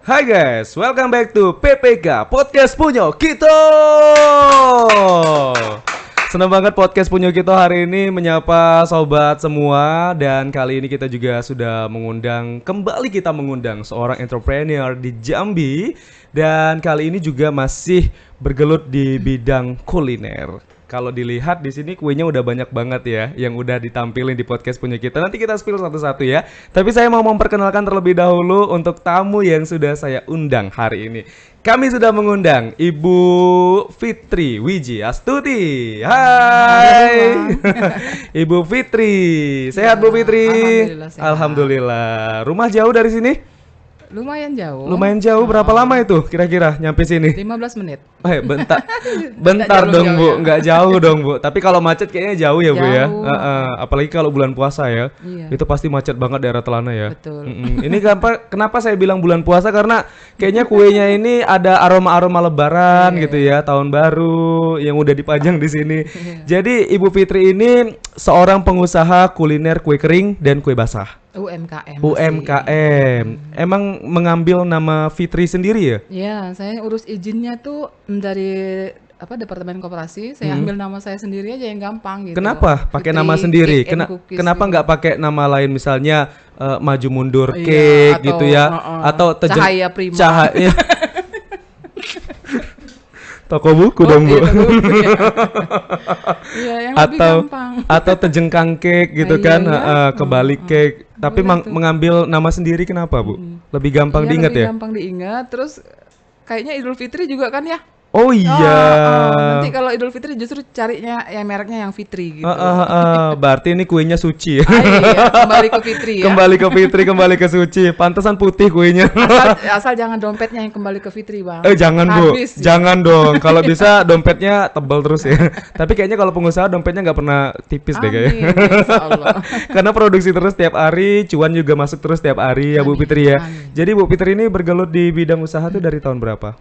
Hai guys, welcome back to PPK Podcast Punyo Kito. Senang banget Podcast Punyo Kito hari ini menyapa sobat semua. Dan kali ini kita juga sudah mengundang seorang entrepreneur di Jambi. Dan kali ini juga masih bergelut di bidang kuliner. Kalau dilihat di sini kuenya udah banyak banget ya yang udah ditampilin di podcast punya kita. Nanti kita spill satu-satu ya. Tapi saya mau memperkenalkan terlebih dahulu untuk tamu yang sudah saya undang hari ini. Kami sudah mengundang Ibu Fitri Wiji Astuti. Hai. Ibu Fitri. Sehat Bu Fitri? Alhamdulillah sehat. Alhamdulillah. Rumah jauh dari sini? Lumayan jauh. Lumayan jauh. Berapa lama itu kira-kira nyampe sini? 15 menit. Bentar jauh dong Bu, ya. nggak jauh dong Bu. Tapi kalau macet kayaknya jauh ya Bu ya. Jauh. Apalagi kalau bulan puasa ya. Iya. Itu pasti macet banget daerah Telana ya. Betul. Ini kenapa saya bilang bulan puasa, karena kayaknya kuenya ini ada aroma-aroma lebaran Iya. gitu ya, tahun baru yang udah dipajang di sini. Jadi Ibu Fitri ini seorang pengusaha kuliner kue kering dan kue basah. UMKM. UMKM. Emang mengambil nama Fitri sendiri ya? Ya, saya urus izinnya tuh dari Departemen Koperasi. Saya ambil nama saya sendiri aja yang gampang gitu. Kenapa pakai Fitri nama sendiri? Cake and Cookies Kenapa gitu. nggak pakai nama lain, misalnya maju mundur Iya, cake atau, gitu ya, atau Cahaya Prima. Cahaya. Toko buku dong Bu. Iya, toko buku, ya. Iya, yang lebih atau gampang. atau tejengkang cake gitu Iya, kan, iya. kebalik cake. Tapi Boleh tuh. mengambil nama sendiri kenapa Bu? Lebih gampang Iya, diingat lebih ya? gampang diingat. Terus kayaknya Idul Fitri juga kan ya? Oh iya. Nanti kalau Idul Fitri justru carinya yang mereknya yang Fitri gitu. Berarti ini kuenya suci. Iya, kembali ke Fitri ya. Kembali ke Fitri, kembali ke suci. Pantesan putih kuenya. Asal jangan dompetnya yang kembali ke Fitri, Bang. Jangan Bu, Habis, ya. jangan dong. Kalau bisa dompetnya tebal terus ya. Tapi kayaknya kalau pengusaha dompetnya nggak pernah tipis deh kayaknya. Amin, insya Allah. Karena produksi terus tiap hari, cuan juga masuk terus tiap hari ya Bu Amin, Fitri ya. amin. Jadi Bu Fitri ini bergelut di bidang usaha tuh dari tahun berapa?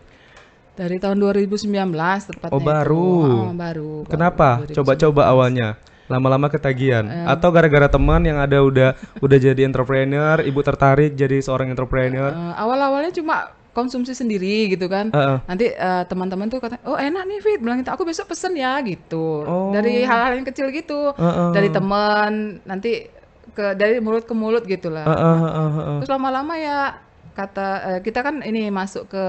Dari tahun 2019 tepatnya. Oh, baru. Itu. Baru. Kenapa? 2019. Coba-coba awalnya. Lama-lama ketagihan atau gara-gara teman yang ada udah jadi entrepreneur, Ibu tertarik jadi seorang entrepreneur? Awal-awalnya cuma konsumsi sendiri gitu kan. Nanti teman-teman tuh kata, "Oh, enak nih Fit." Bilang gitu, "Aku besok pesen ya." gitu. Oh. Dari hal-hal yang kecil gitu. Dari teman, nanti dari mulut ke mulut gitulah. Terus lama-lama ya kata kita kan ini masuk ke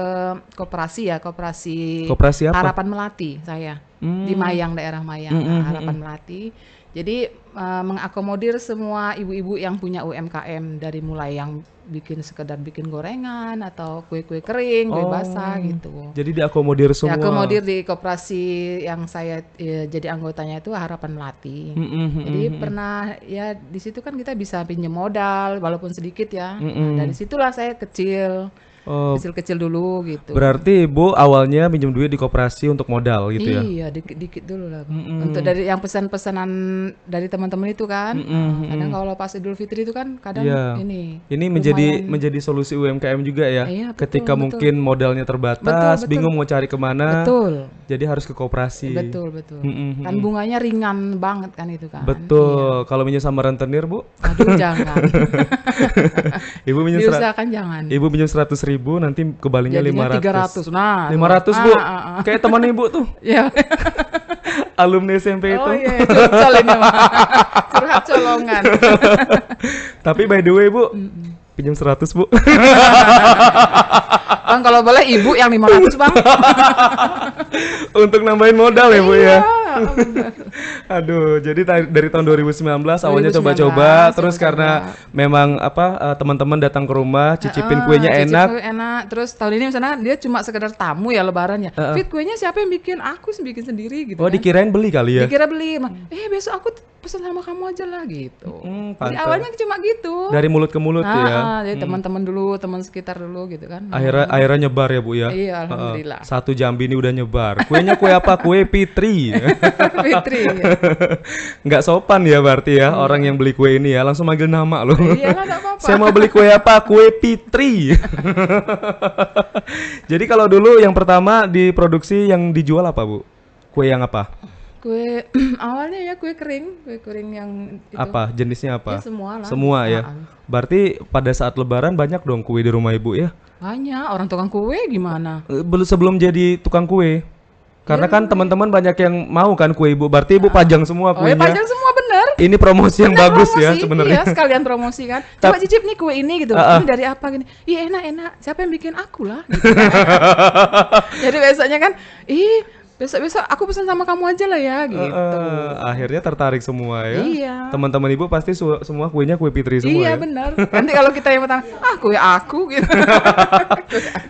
koperasi ya, koperasi Koperasi apa? Harapan Melati saya di Mayang, daerah Mayang. Harapan Melati. Jadi mengakomodir semua ibu-ibu yang punya UMKM, dari mulai yang sekedar bikin gorengan atau kue-kue kering, kue basah gitu. Jadi diakomodir semua. Diakomodir di koperasi yang saya jadi anggotanya itu Harapan Melati. Jadi pernah ya di situ kan kita bisa pinjam modal walaupun sedikit ya. Nah, dari situlah saya kecil-kecil dulu gitu. Berarti Ibu awalnya pinjam duit di koperasi untuk modal gitu ya? Iya, dikit-dikit dulu lah. Untuk dari yang pesan-pesanan dari teman-teman itu kan. Kadang kalau pas Idul Fitri itu kan kadang Iya. ini menjadi solusi UMKM juga ya. Iya, betul, Ketika betul. mungkin modalnya terbatas, Betul. bingung mau cari kemana. Betul. Jadi harus ke koperasi. Betul. Kan bunganya ringan banget kan itu kan. Betul. Kalau minjem sama rentenir Bu, Aduh, jangan. Ibu minjem Diusahakan jangan. Ibu minjem 100.000, nanti kebalinya Jadinya 500. 300. Nah, 500 Bu. Kayak teman Ibu tuh, Ya. alumni SMP itu. Oh iya, curcol ini mah. Curhat colongan. Tapi by the way Bu, pinjam 100 Bu. Bang, kalau boleh ibu yang 500, Bang. Untuk nambahin modal ya Bu ya. Iya. Aduh, jadi dari tahun 2019 awalnya 2019, coba-coba, terus coba-coba. karena memang teman-teman datang ke rumah, cicipin kuenya Cicip enak. kue enak. Terus tahun ini misalnya dia cuma sekedar tamu ya lebarannya. Fit, kuenya siapa yang bikin? Aku bikin sendiri gitu Oh, kan. dikirain beli kali ya? Dikira beli. Besok aku pesan sama kamu aja lah gitu. Jadi pantes. awalnya cuma gitu. Dari mulut ke mulut tuh ya. Jadi teman-teman dulu, teman sekitar dulu gitu kan. Akhirnya nyebar ya Bu ya. Iya, alhamdulillah. Satu Jambi ini udah nyebar. Kuenya kue apa? Kue Fitri. Fitri. Ya. Nggak sopan ya berarti ya orang yang beli kue ini ya, langsung manggil nama loh. Iya lah, nggak apa-apa. Saya mau beli kue apa? Kue Fitri. Jadi kalau dulu yang pertama diproduksi yang dijual apa Bu? Kue yang apa? Kue awalnya ya kue kering yang itu. Apa? Jenisnya apa? Ya semua lah. Semua ya. Berarti pada saat lebaran banyak dong kue di rumah ibu ya? Banyak, orang tukang kue gimana? Sebelum jadi tukang kue. Karena kan teman-teman banyak yang mau kan kue ibu. Berarti ibu pajang semua Oh ya kuenya. pajang semua bener. Ini promosi yang Bener, bagus ya promosi. sebenarnya. Iya, sekalian promosi kan. Coba cicip nih kue ini gitu. Ini dari apa gini? Iya enak. Siapa yang bikin aku lah? Gitu. Jadi biasanya kan, besok-besok aku pesan sama kamu aja lah ya gitu. Akhirnya tertarik semua ya. Iya. Teman-teman ibu pasti semua kuenya kue Fitri semua Iya ya. benar. Nanti kalau kita yang pertama, kue aku gitu.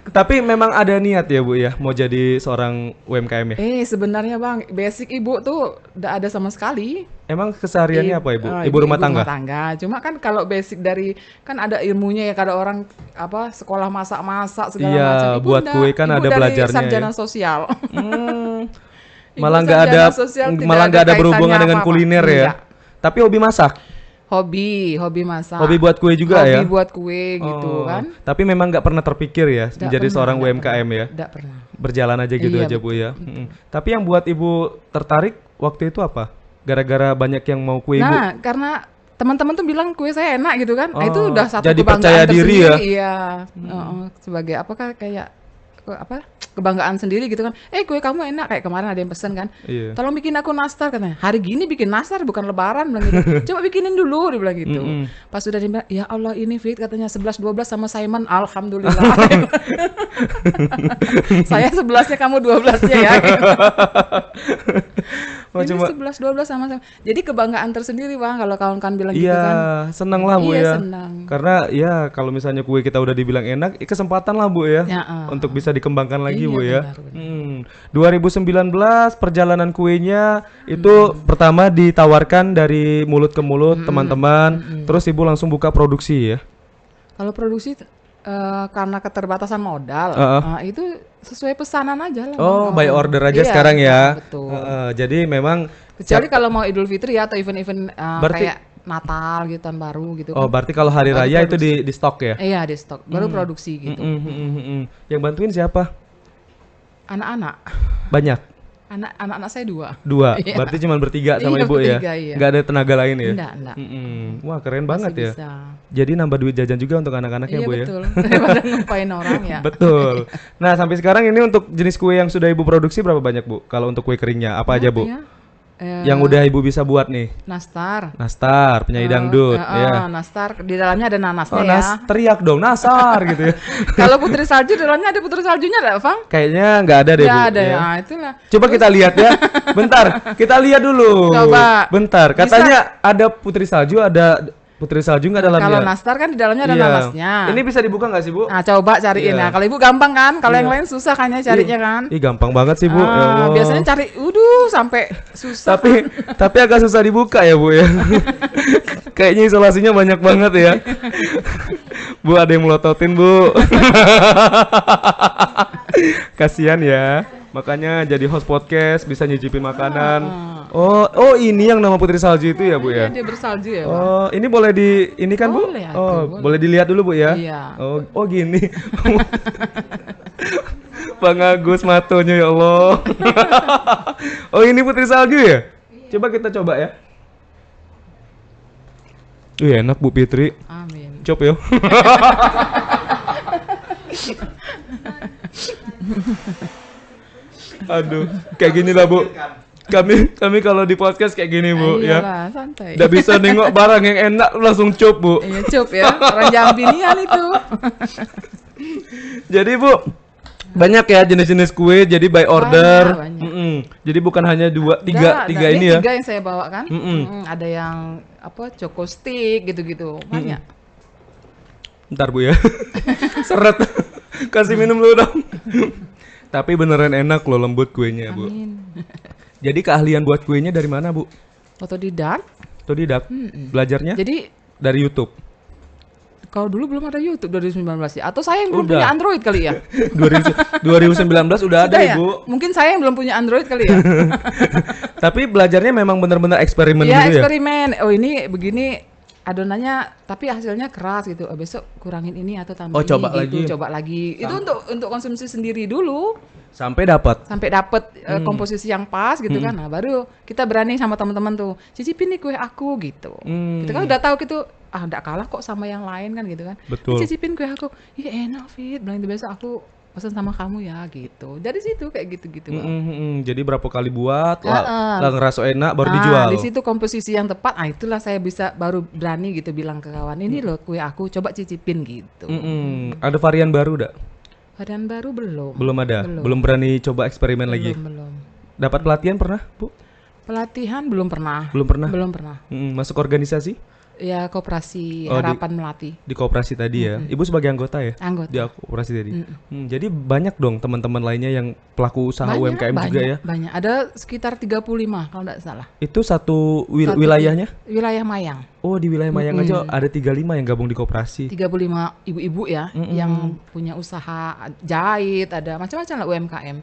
Tapi memang ada niat ya bu ya mau jadi seorang UMKM ya. Sebenarnya bang, basic ibu tuh udah ada sama sekali. Emang kesehariannya apa ibu? Ibu rumah tangga. Rumah tangga. Cuma kan kalau basic dari kan ada ilmunya ya, kada orang apa sekolah masak-masak segala Iya, macam. Ibu buat kue kan ada belajarnya ya. Sarjana sosial. Ibu Malah nggak ada sarjana sosial, tidak malah nggak ada berhubungan kaitannya dengan apa-apa. kuliner ya. Enggak. Tapi hobi masak. Hobi masak. Hobi buat kue juga ya. Hobi buat kue gitu kan. Tapi memang nggak pernah terpikir ya Nggak menjadi pernah, seorang nggak UMKM ya. Enggak pernah. Berjalan aja gitu Iya, aja bu ya. Tapi yang buat ibu tertarik waktu itu apa? Gara-gara banyak yang mau kue ibu. Nah, karena teman-teman tuh bilang kue saya enak gitu kan. Itu udah satu jadi kebanggaan percaya diri ya? tersendiri. Iya. Sebagai apakah kayak kebanggaan sendiri gitu kan. Kue kamu enak, kayak kemarin ada yang pesen kan. Iya. Tolong bikin aku nastar katanya. Hari gini bikin nastar bukan lebaran bilang gitu. Coba bikinin dulu dia bilang gitu. Pas sudah dia bilang, ya Allah ini Fit katanya 11 12 sama Simon. Alhamdulillah. Saya 11-nya kamu 12-nya ya. Oh, ini cuma 11 12 sama. Jadi kebanggaan tersendiri Bang kalau kawan-kawan bilang gitu iya, kan. senang lah bu Iya, ya. senang. Karena ya kalau misalnya kue kita udah dibilang enak, kesempatan lah bu ya, untuk bisa dikembangkan lagi Iya, bu ya. benar. 2019 perjalanan kuenya itu pertama ditawarkan dari mulut ke mulut teman-teman, terus ibu langsung buka produksi ya. Kalau produksi karena keterbatasan modal, itu sesuai pesanan aja lah. Oh, Bang. by order aja Iya, sekarang ya. Betul. Jadi memang Kecuali kalau mau Idul Fitri ya atau event-event Berarti- kayak Natal gitu tahun baru gitu oh kan. berarti kalau hari Baru raya itu produksi. di stok ya. Iya di stok, baru produksi gitu. Yang bantuin siapa? Anak-anak, Banyak. anak-anak saya 2. Iya. Berarti cuma bertiga sama Iya, ibu ya. bertiga, iya. Nggak ada tenaga lain ya. Enggak. Wah keren Masih banget ya. bisa. Jadi nambah duit jajan juga untuk anak-anaknya Iya bu ya. betul. Daripada ngumpain orang ya. Betul. Nah sampai sekarang ini untuk jenis kue yang sudah ibu produksi berapa banyak bu? Kalau untuk kue keringnya apa aja bu? Ya? Yang udah ibu bisa buat nih? Nastar. Nastar, penyanyi dangdut, ya. Nastar di dalamnya ada nanasnya Oh, ya. teriak dong, nasar gitu ya. Kalau putri salju di dalamnya ada putri saljunya enggak, Bang? Kayaknya nggak ada deh bu. Nggak ada ya. ya, itulah. Coba kita lihat ya. Bentar, kita lihat dulu. Coba. Bentar, katanya ada putri salju, ada putri salju nggak dalamnya? Kalau nastar kan di dalamnya ada Iya. nanasnya. Ini bisa dibuka nggak sih bu? Nah, coba cariin Iya. ya. Kalau ibu gampang kan, kalau yang lain susah kan ya carinya kan. Ih gampang banget sih bu. Ya Allah. Biasanya cari, sampai susah. Tapi agak susah dibuka ya bu ya. Kayaknya isolasinya banyak banget ya. Bu ada yang melototin bu. Kasian ya. Makanya jadi host podcast bisa nyicipin makanan. Oh ini yang nama putri salju itu ya bu ya. Iya, dia bersalju ya, Bang. Oh ini boleh ini kan bu? Boleh, Oh boleh. boleh dilihat dulu bu ya. Iya. Oh gini. Bang Agus matonya ya Allah. Oh ini putri salju ya? Coba kita coba ya. Enak Bu Fitri. Amin. Cop ya. Aduh, kayak gini lah Bu. Kami kalau di podcast kayak gini Bu ya. Iyalah, santai. Udah bisa nengok barang yang enak langsung cop Bu. Iya, cup ya. Orang Jambinian itu. Jadi Bu, banyak ya jenis-jenis kue jadi by order. Banyak. Jadi bukan hanya tiga ini ya. 3 yang saya bawa kan. Ada yang choco stick gitu-gitu. Banyak. Ntar Bu ya. Seret. Kasih minum dulu dong. Tapi beneran enak loh lembut kuenya Bu. Amin. Jadi keahlian buat kuenya dari mana Bu? Otodidak. Otodidak. Belajarnya Jadi dari YouTube. kalau dulu belum ada YouTube 2019 ya. Atau saya yang belum Udah. punya Android kali ya. 2019 udah ada Sudah ya? Ibu. Mungkin saya yang belum punya Android kali ya. Tapi belajarnya memang benar-benar eksperimen Iya, gitu ya. eksperimen. Oh ini begini adonannya tapi hasilnya keras gitu. Besok kurangin ini atau tambah Oh, ini coba gitu, lagi. coba lagi. Itu untuk konsumsi sendiri dulu Sampai dapat. sampai dapet komposisi yang pas gitu kan. Nah, baru kita berani sama teman-teman tuh, cicipin nih kue aku gitu. Kita kan udah tahu gitu, enggak kalah kok sama yang lain kan gitu kan. Betul. Cicipin kue aku. Iya enak Fit, bilang itu besok aku pesan sama kamu ya gitu. Dari situ kayak gitu-gitu. Bang. Jadi berapa kali buat, Heeh. lah ngerasa enak baru Nah, dijual. di situ komposisi yang tepat. Itulah saya bisa baru berani gitu bilang ke kawan, ini loh kue aku, coba cicipin gitu. Ada varian baru enggak? Varian baru belum. Belum ada. Belum berani coba eksperimen lagi. Belum. Dapat pelatihan pernah, Bu? Pelatihan belum pernah. Belum pernah. Belum pernah. Masuk organisasi? Ya koperasi Oh, Harapan Melati. Di koperasi tadi ya. Ibu sebagai anggota ya? Anggota. Di koperasi tadi. Jadi banyak dong teman-teman lainnya yang pelaku usaha UMKM juga ya. Banyak. Ada sekitar 35 kalau tidak salah. Itu satu Satu wilayahnya? Wilayah Mayang. Oh, di wilayah Mayang aja ada 35 yang gabung di koperasi. 35 ibu-ibu ya yang punya usaha jahit, ada macam-macam lah UMKM.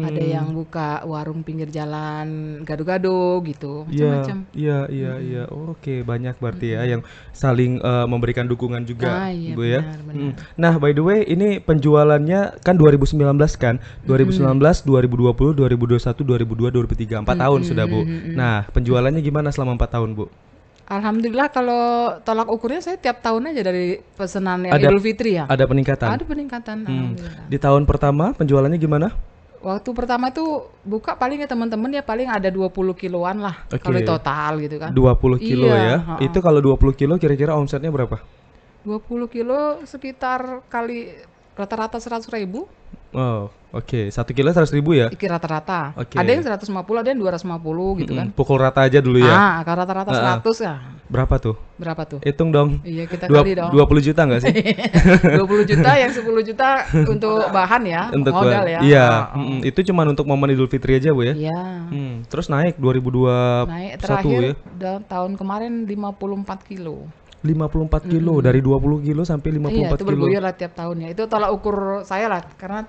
Ada yang buka warung pinggir jalan, gado-gado gitu, macam-macam. Iya. Oke, banyak berarti ya yang saling memberikan dukungan juga, Iya, Bu ya. benar. Nah, by the way, ini penjualannya kan 2019 kan? 2019, 2020, 2021, 2022, 2023, 4 tahun sudah, Bu. Nah, penjualannya gimana selama 4 tahun, Bu? Alhamdulillah kalau tolak ukurnya saya tiap tahun aja dari pesanan yang Idul Fitri ya. Ada peningkatan. Ada peningkatan, alhamdulillah. Di tahun pertama penjualannya gimana? Waktu pertama itu buka paling ya teman-teman ya paling ada 20 kiloan lah Oke. kalau total gitu kan. 20 kilo Iya, ya. Itu kalau 20 kilo kira-kira omsetnya berapa? 20 kilo sekitar kali rata-rata 100.000. Oh, oke. 1 kilo 100.000 ya? Iki rata-rata. Oke. Ada yang 150, ada yang 250 gitu kan. Pukul rata aja dulu ya. Kalau rata-rata 100 ya. Berapa tuh? Berapa tuh? Hitung dong. Iya, kita kali dong. 20 juta nggak sih? 20 juta yang 10 juta untuk bahan ya, Untuk modal bahan. ya. Iya, itu cuma untuk momen Idul Fitri aja, Bu ya. Iya. Terus naik 2021 Naik ya. terakhir tahun kemarin 54 kilo. 54 kilo dari 20 kilo sampai 54 Iya, itu kilo. bergulir lah tiap tahunnya. Itu tolak ukur saya lah, karena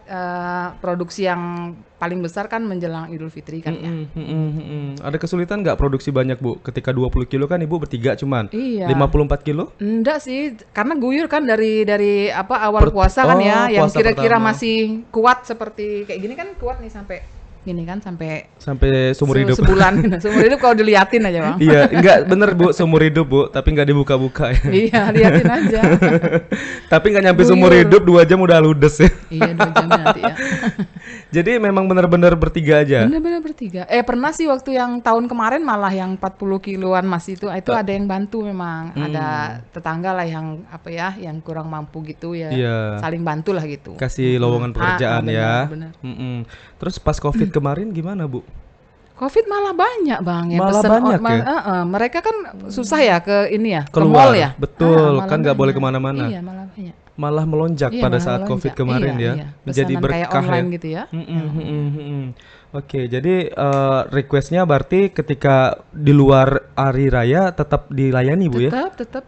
produksi yang paling besar kan menjelang Idul Fitri kan ya. Ada kesulitan nggak produksi banyak, Bu? Ketika 20 kilo kan Ibu bertiga cuman. Iya. 54 kilo? Enggak sih, karena guyur kan dari apa awal puasa kan ya, yang puasa kira-kira pertama. masih kuat seperti kayak gini kan kuat nih sampai gini kan sampai Sampai seumur hidup. sebulan. Seumur hidup kalau diliatin aja bang. Iya, enggak bener Bu, seumur hidup Bu, tapi nggak dibuka-buka ya. Iya, liatin aja. Tapi nggak nyampe seumur Guyur. hidup 2 jam udah ludes ya. Iya 2 jam nanti ya. Jadi memang benar-benar bertiga aja. Bener-bener bertiga. Pernah sih waktu yang tahun kemarin malah yang 40 kiloan masih itu ada yang bantu memang. Ada tetangga lah yang apa ya, yang kurang mampu gitu ya. Iya. Saling bantu lah gitu. Kasih lowongan pekerjaan ya. Bener. Terus pas Covid kemarin gimana, Bu? Covid malah banyak bang yang Malah pesen banyak ya? mereka kan susah ya ke ini ya, ke Keluar. mall ya. Betul, Malah kan nggak boleh banyak. kemana-mana. Iya malah banyak. Malah melonjak Iya, pada malah saat melonjak. Covid kemarin Iya, ya. iya. Menjadi Pesanan kayak berkah online ya. gitu ya. Oke, jadi requestnya berarti ketika di luar hari raya tetap dilayani, Bu ya? Tetap.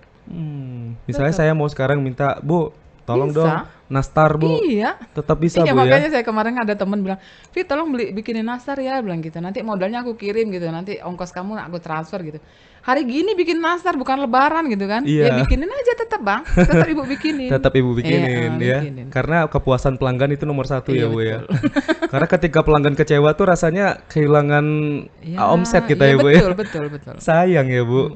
Misalnya saya mau sekarang minta, Bu, tolong Bisa. dong nastar, Bu. Iya. Tetap bisa, Iya Bu ya? makanya saya kemarin ada temen bilang, Fit tolong bikinin nastar ya, bilang gitu. Nanti modalnya aku kirim gitu, nanti ongkos kamu aku transfer gitu. Hari gini bikin nastar bukan lebaran gitu kan? Iya. Ya bikinin aja tetap bang, tetap ibu bikinin. Tetap Ibu bikinin ya. bikinin. Karena kepuasan pelanggan itu nomor 1 ya, Iya, Bu ya. Karena ketika pelanggan kecewa tuh rasanya kehilangan Ya, omset kita iya, ya, Bu ya. betul. Sayang ya, Bu.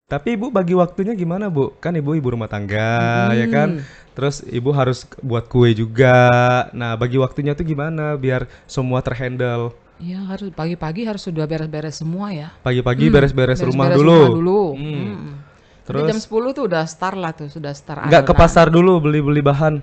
Tapi Ibu bagi waktunya gimana, Bu? Kan Ibu ibu rumah tangga, ya kan? Terus Ibu harus buat kue juga. Nah, bagi waktunya tuh gimana biar semua terhandle? Iya harus pagi-pagi harus sudah beres-beres semua ya. Pagi-pagi beres-beres rumah Beres-beres dulu. Terus jam 10 tuh udah start lah tuh, sudah start. Nggak ke adonan. pasar dulu beli-beli bahan.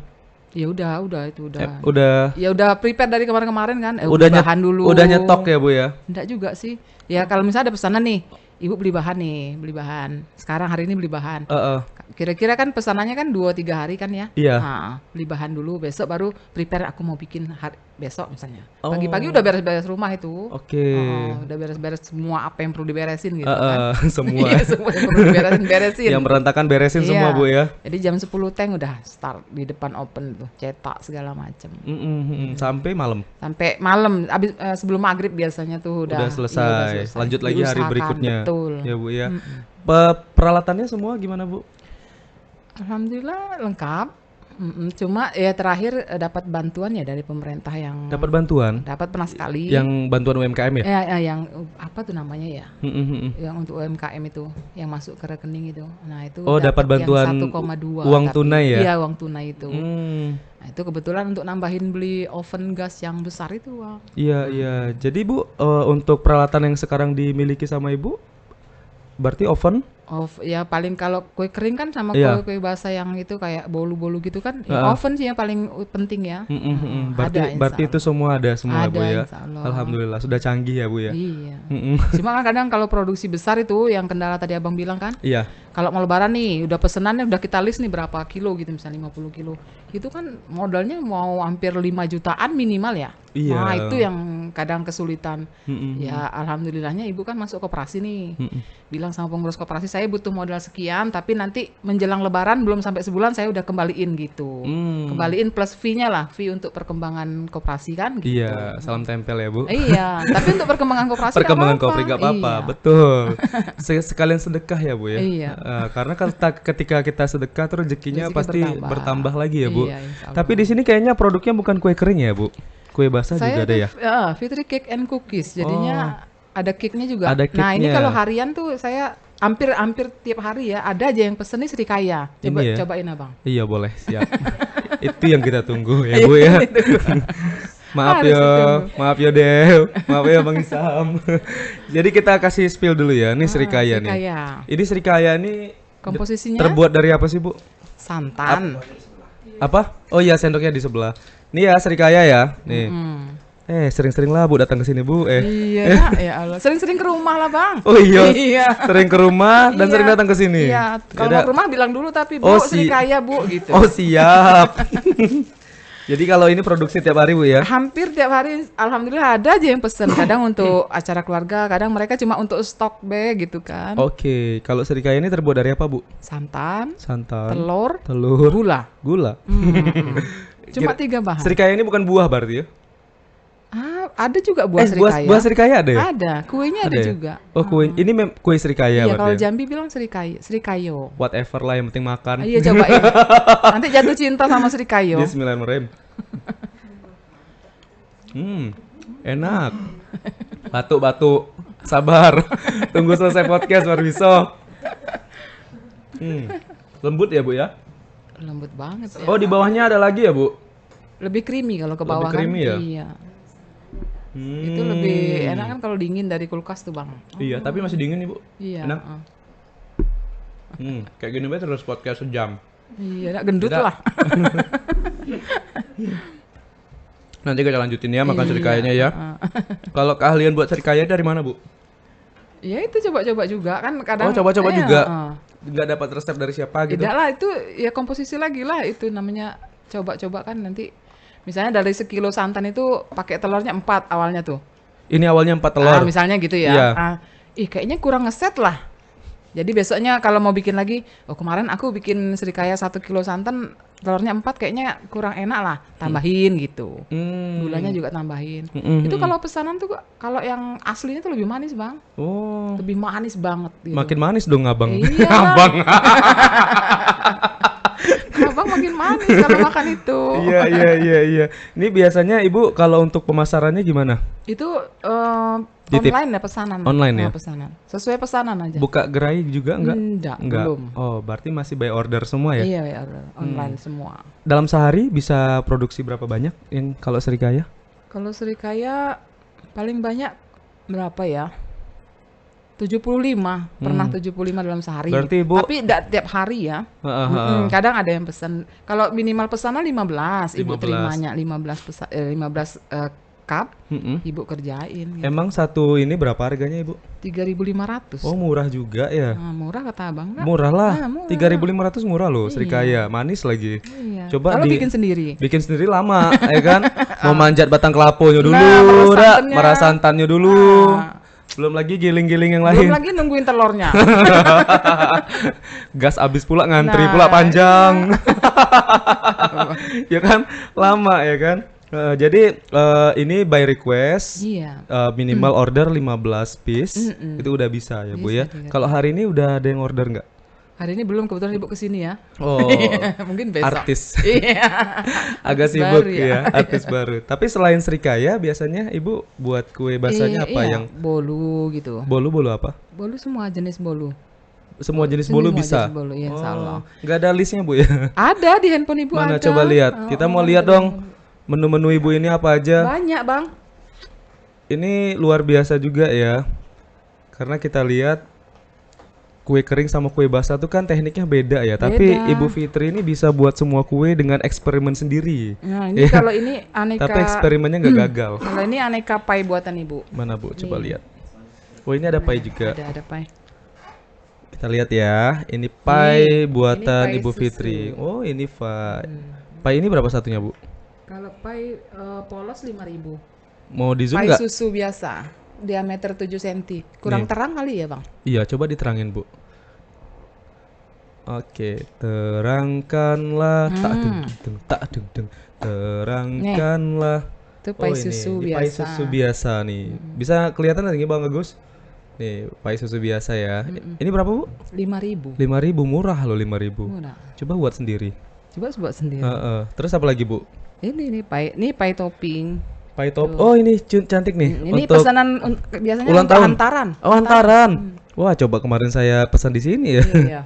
Ya udah itu udah. Udah Ya udah prepare dari kemarin-kemarin kan. udah Bahan dulu. Udah nyetok ya, Bu ya? Enggak juga sih. Ya kalau misalnya ada pesanan nih, Ibu beli bahan nih, beli bahan. Sekarang hari ini beli bahan. Heeh. Kira-kira kan pesanannya kan 2-3 hari kan ya? Iya. Nah, beli bahan dulu, besok baru prepare aku mau bikin besok misalnya. Oh. Pagi-pagi udah beres-beres rumah itu. Oke. Udah beres-beres semua apa yang perlu diberesin gitu kan. Semua. Iya, semua yang perlu beresin. Yang berantakan beresin semua, Iya. Bu ya. Jadi jam 10 teng udah start di depan open tuh, cetak segala macam. Sampai malam. Sampai malam, sebelum maghrib biasanya tuh udah Selesai. iya, udah selesai. Lanjut lagi hari Diusahakan, berikutnya. Betul. Ya, Bu ya. Peralatannya semua gimana, Bu? Alhamdulillah lengkap. Cuma ya terakhir dapat bantuan ya dari pemerintah yang Dapat bantuan? dapat pernah sekali. Yang bantuan UMKM ya? Ya, yang apa tuh namanya ya? Mm-mm. Yang untuk UMKM itu, yang masuk ke rekening itu. Nah, itu dapat bantuan yang 1,2 uang tapi, tunai ya? Iya, uang tunai itu. Nah, itu kebetulan untuk nambahin beli oven gas yang besar itu, Bang. Iya, iya. Jadi Bu, untuk peralatan yang sekarang dimiliki sama Ibu, berarti oven? Ya paling kalau kue kering kan sama Iya. kue basah yang itu kayak bolu-bolu gitu kan, ya oven sih yang paling penting ya. Berarti itu semua ada semua, Ada, Bu ya. insya Allah. Alhamdulillah sudah canggih ya, Bu ya. Iya. Cuma kan kadang kalau produksi besar itu yang kendala tadi Abang bilang kan, Iya. kalau mau lebaran nih udah pesenannya udah kita list nih berapa kilo gitu, misalnya 50 kilo. Itu kan modalnya mau hampir 5 jutaan minimal ya. Iya. Nah, itu yang kadang kesulitan. Mm-mm. Ya alhamdulillahnya ibu kan masuk koperasi nih. Bilang sama pengurus koperasi, saya butuh modal sekian, tapi nanti menjelang lebaran belum sampai sebulan saya udah kembaliin gitu. Kembaliin plus fee-nya lah, fee untuk perkembangan koperasi kan gitu. Iya, salam tempel ya, Bu. Iya, tapi untuk perkembangan koperasi Perkembangan kopi gak apa-apa, Iya. betul. Sekalian sedekah ya, Bu ya. Iya. Karena ketika kita sedekah tuh rezekinya Rezeki pasti bertambah lagi ya, Bu. Iya, insya Allah. Tapi di sini kayaknya produknya bukan kue kering ya, Bu. Kue basah juga ada ya. Fitri Cake and Cookies. Jadinya ada cake-nya juga. Ada Nah, ini cake-nya. kalau harian tuh saya hampir tiap hari ya ada aja yang pesen nih Srikaya. Coba Ini ya? cobain Abang. Iya, boleh, siap. Itu yang kita tunggu ya, Bu ya. Maaf Harus yo, ditunggu. maaf yo Dew, maaf ya Bang Isam. Jadi kita kasih spill dulu ya. Ini Srikaya nih. Srikaya. Ini Srikaya nih Komposisinya terbuat dari apa sih, Bu? santan. Apa? Oh iya, sendoknya di sebelah. Nih ya Srikaya ya. Nih. Sering-sering lah Bu datang ke sini, Bu. Iya, ya Allah. Sering-sering ke rumah lah, Bang. Oh iya. Iya. Sering ke rumah dan Iya. sering datang ke sini. Iya, kalau Yaudah. mau ke rumah bilang dulu tapi Bu, Oh, Srikaya Bu gitu. Oh, siap. Jadi kalau ini produksi tiap hari, Bu ya? Hampir tiap hari alhamdulillah ada aja yang pesen. Kadang untuk acara keluarga, kadang mereka cuma untuk stok bag gitu kan. Oke, kalau Srikaya ini terbuat dari apa, Bu? Santan, Santan, telur, telur, gula. gula. Cuma 3 bahan. Srikaya ini bukan buah berarti ya? Ada juga buah Srikaya. Buah Srikaya ada ya? Ada, kuenya ada ya? juga. Oh, kue ini kue Srikaya Iya, berarti kalau ya? Jambi bilang Srikayo. Whatever lah, yang penting makan. Iya, cobain. Nanti jatuh cinta sama Srikayo. Bismillahirrahmanirrahim. Enak. Batuk. Sabar. Tunggu selesai podcast baru bisa. Lembut ya, Bu ya? Lembut banget ya. Oh, di bawahnya ada lagi ya, Bu? Lebih creamy kalau ke Lebih bawah kan. creamy ya? Iya. Itu lebih enak kan kalau dingin dari kulkas tuh, Bang. Iya, tapi masih dingin nih, Bu. Iya. Enak. Kayak gini banget terus podcast sejam. Iya, gendut Tidak. lah. Nanti kita lanjutin ya makan Iya. Srikayanya ya. Kalau keahlian buat Srikaya dari mana, Bu? Ya itu coba-coba juga kan kadang. Oh, coba-coba Iya, juga. Nggak dapat resep dari siapa gitu. Tidak lah, itu ya komposisi lagi lah, itu namanya coba-coba kan nanti. Misalnya dari sekilo santan itu pakai telurnya 4 awalnya tuh. Ini awalnya 4 telur. Misalnya gitu ya. Iya. Kayaknya kurang ngeset lah. Jadi besoknya kalau mau bikin lagi, kemarin aku bikin Srikaya 1 kilo santan, telurnya 4 kayaknya kurang enak lah, tambahin gitu. Gulanya juga tambahin. Itu kalau pesanan tuh kalau yang aslinya tuh lebih manis, Bang. Oh, Lebih manis banget gitu. makin manis dong abang. Iya. Abang. Abang makin manis kalau makan itu. Iya. Ini biasanya Ibu kalau untuk pemasarannya gimana? Itu Titip. online ya pesanan. Online ya? Pesanan. Sesuai pesanan aja. Buka gerai juga enggak? Enggak, belum. Oh, berarti masih by order semua ya? Iya, ya, online semua. Dalam sehari bisa produksi berapa banyak yang kalau Srikaya? Kalau Srikaya paling banyak berapa ya? 75, pernah 75 dalam sehari. Berarti Ibu- Tapi enggak tiap hari ya. Kadang ada yang pesan. Kalau minimal pesanan 15, Ibu 15. terimanya 15 lengkap, Mm-mm. Ibu kerjain. Gitu. Emang satu ini berapa harganya Ibu? 3.500. Oh murah juga ya. Nah, murah kata abang nggak? Murah lah. Murah. 3.500 murah loh, Iya. Srikaya. Manis lagi. Iya. Coba Kalau bikin sendiri. Bikin sendiri lama, ya kan? Mau manjat batang kelaponya dulu, Nah, merah santannya dulu. Nah. Belum lagi giling-giling yang Belum lain. lagi nungguin telurnya. Gas habis pula ngantri Nah, pula panjang. Ya kan? Lama ya kan? Jadi ini by request. Iya. Minimal order 15 piece. Itu udah bisa ya, Bu ya. Bisa, Kalau hari ini udah ada yang order nggak? Hari ini belum, kebetulan Ibu kesini ya. Oh, Mungkin besok. artis. Iya. Agak Artis sibuk baru ya, artis baru. Tapi selain Srikaya, biasanya Ibu buat kue basahnya apa Iya, yang bolu gitu. bolu apa? Bolu semua jenis bolu. Semua jenis bolu Semua bisa. jenis bolu, iya, insya Allah. Nggak ada listnya Bu ya? Ada di handphone Ibu Mana ada. coba lihat. Kita mau lihat dong menu-menu Ibu ini apa aja. Banyak, Bang. Ini luar biasa juga ya. Karena kita lihat kue kering sama kue basah tuh kan tekniknya beda ya. Tapi Beda. Ibu Fitri ini bisa buat semua kue dengan eksperimen sendiri. Nah, ini Iya. kalau ini aneka. Tapi eksperimennya nggak gagal. Kalau ini aneka pie buatan Ibu. Mana Bu? Coba Nih. lihat. Oh ini ada pie juga. Ada pie. Kita lihat ya. Ini pie Nih, buatan ini pie Ibu susu. Fitri. Oh ini pie. Pie ini berapa satunya Bu? Kalau pie polos 5.000. Mau di zoom Pie nggak? susu biasa, diameter 7 cm. Kurang Nih. terang kali ya, Bang? Iya, coba diterangin Bu. Oke, terangkanlah tak Hmm. dung dung tak dung dung. Terangkanlah. Itu pie ini, susu ini biasa. pie susu biasa nih. Bisa kelihatan nggak Bang Agus? Nih, pie susu biasa ya. Ini berapa Bu? 5.000. 5.000, murah loh 5.000. Murah. Coba buat sendiri. Coba buat sendiri. Heeh. Terus apa lagi Bu? Ini pie topping. Pie top. Oh ini cantik nih. Ini untuk pesanan biasanya ulang untuk tahun. hantaran. Oh hantaran. Wah coba kemarin saya pesan di sini ya. Iya.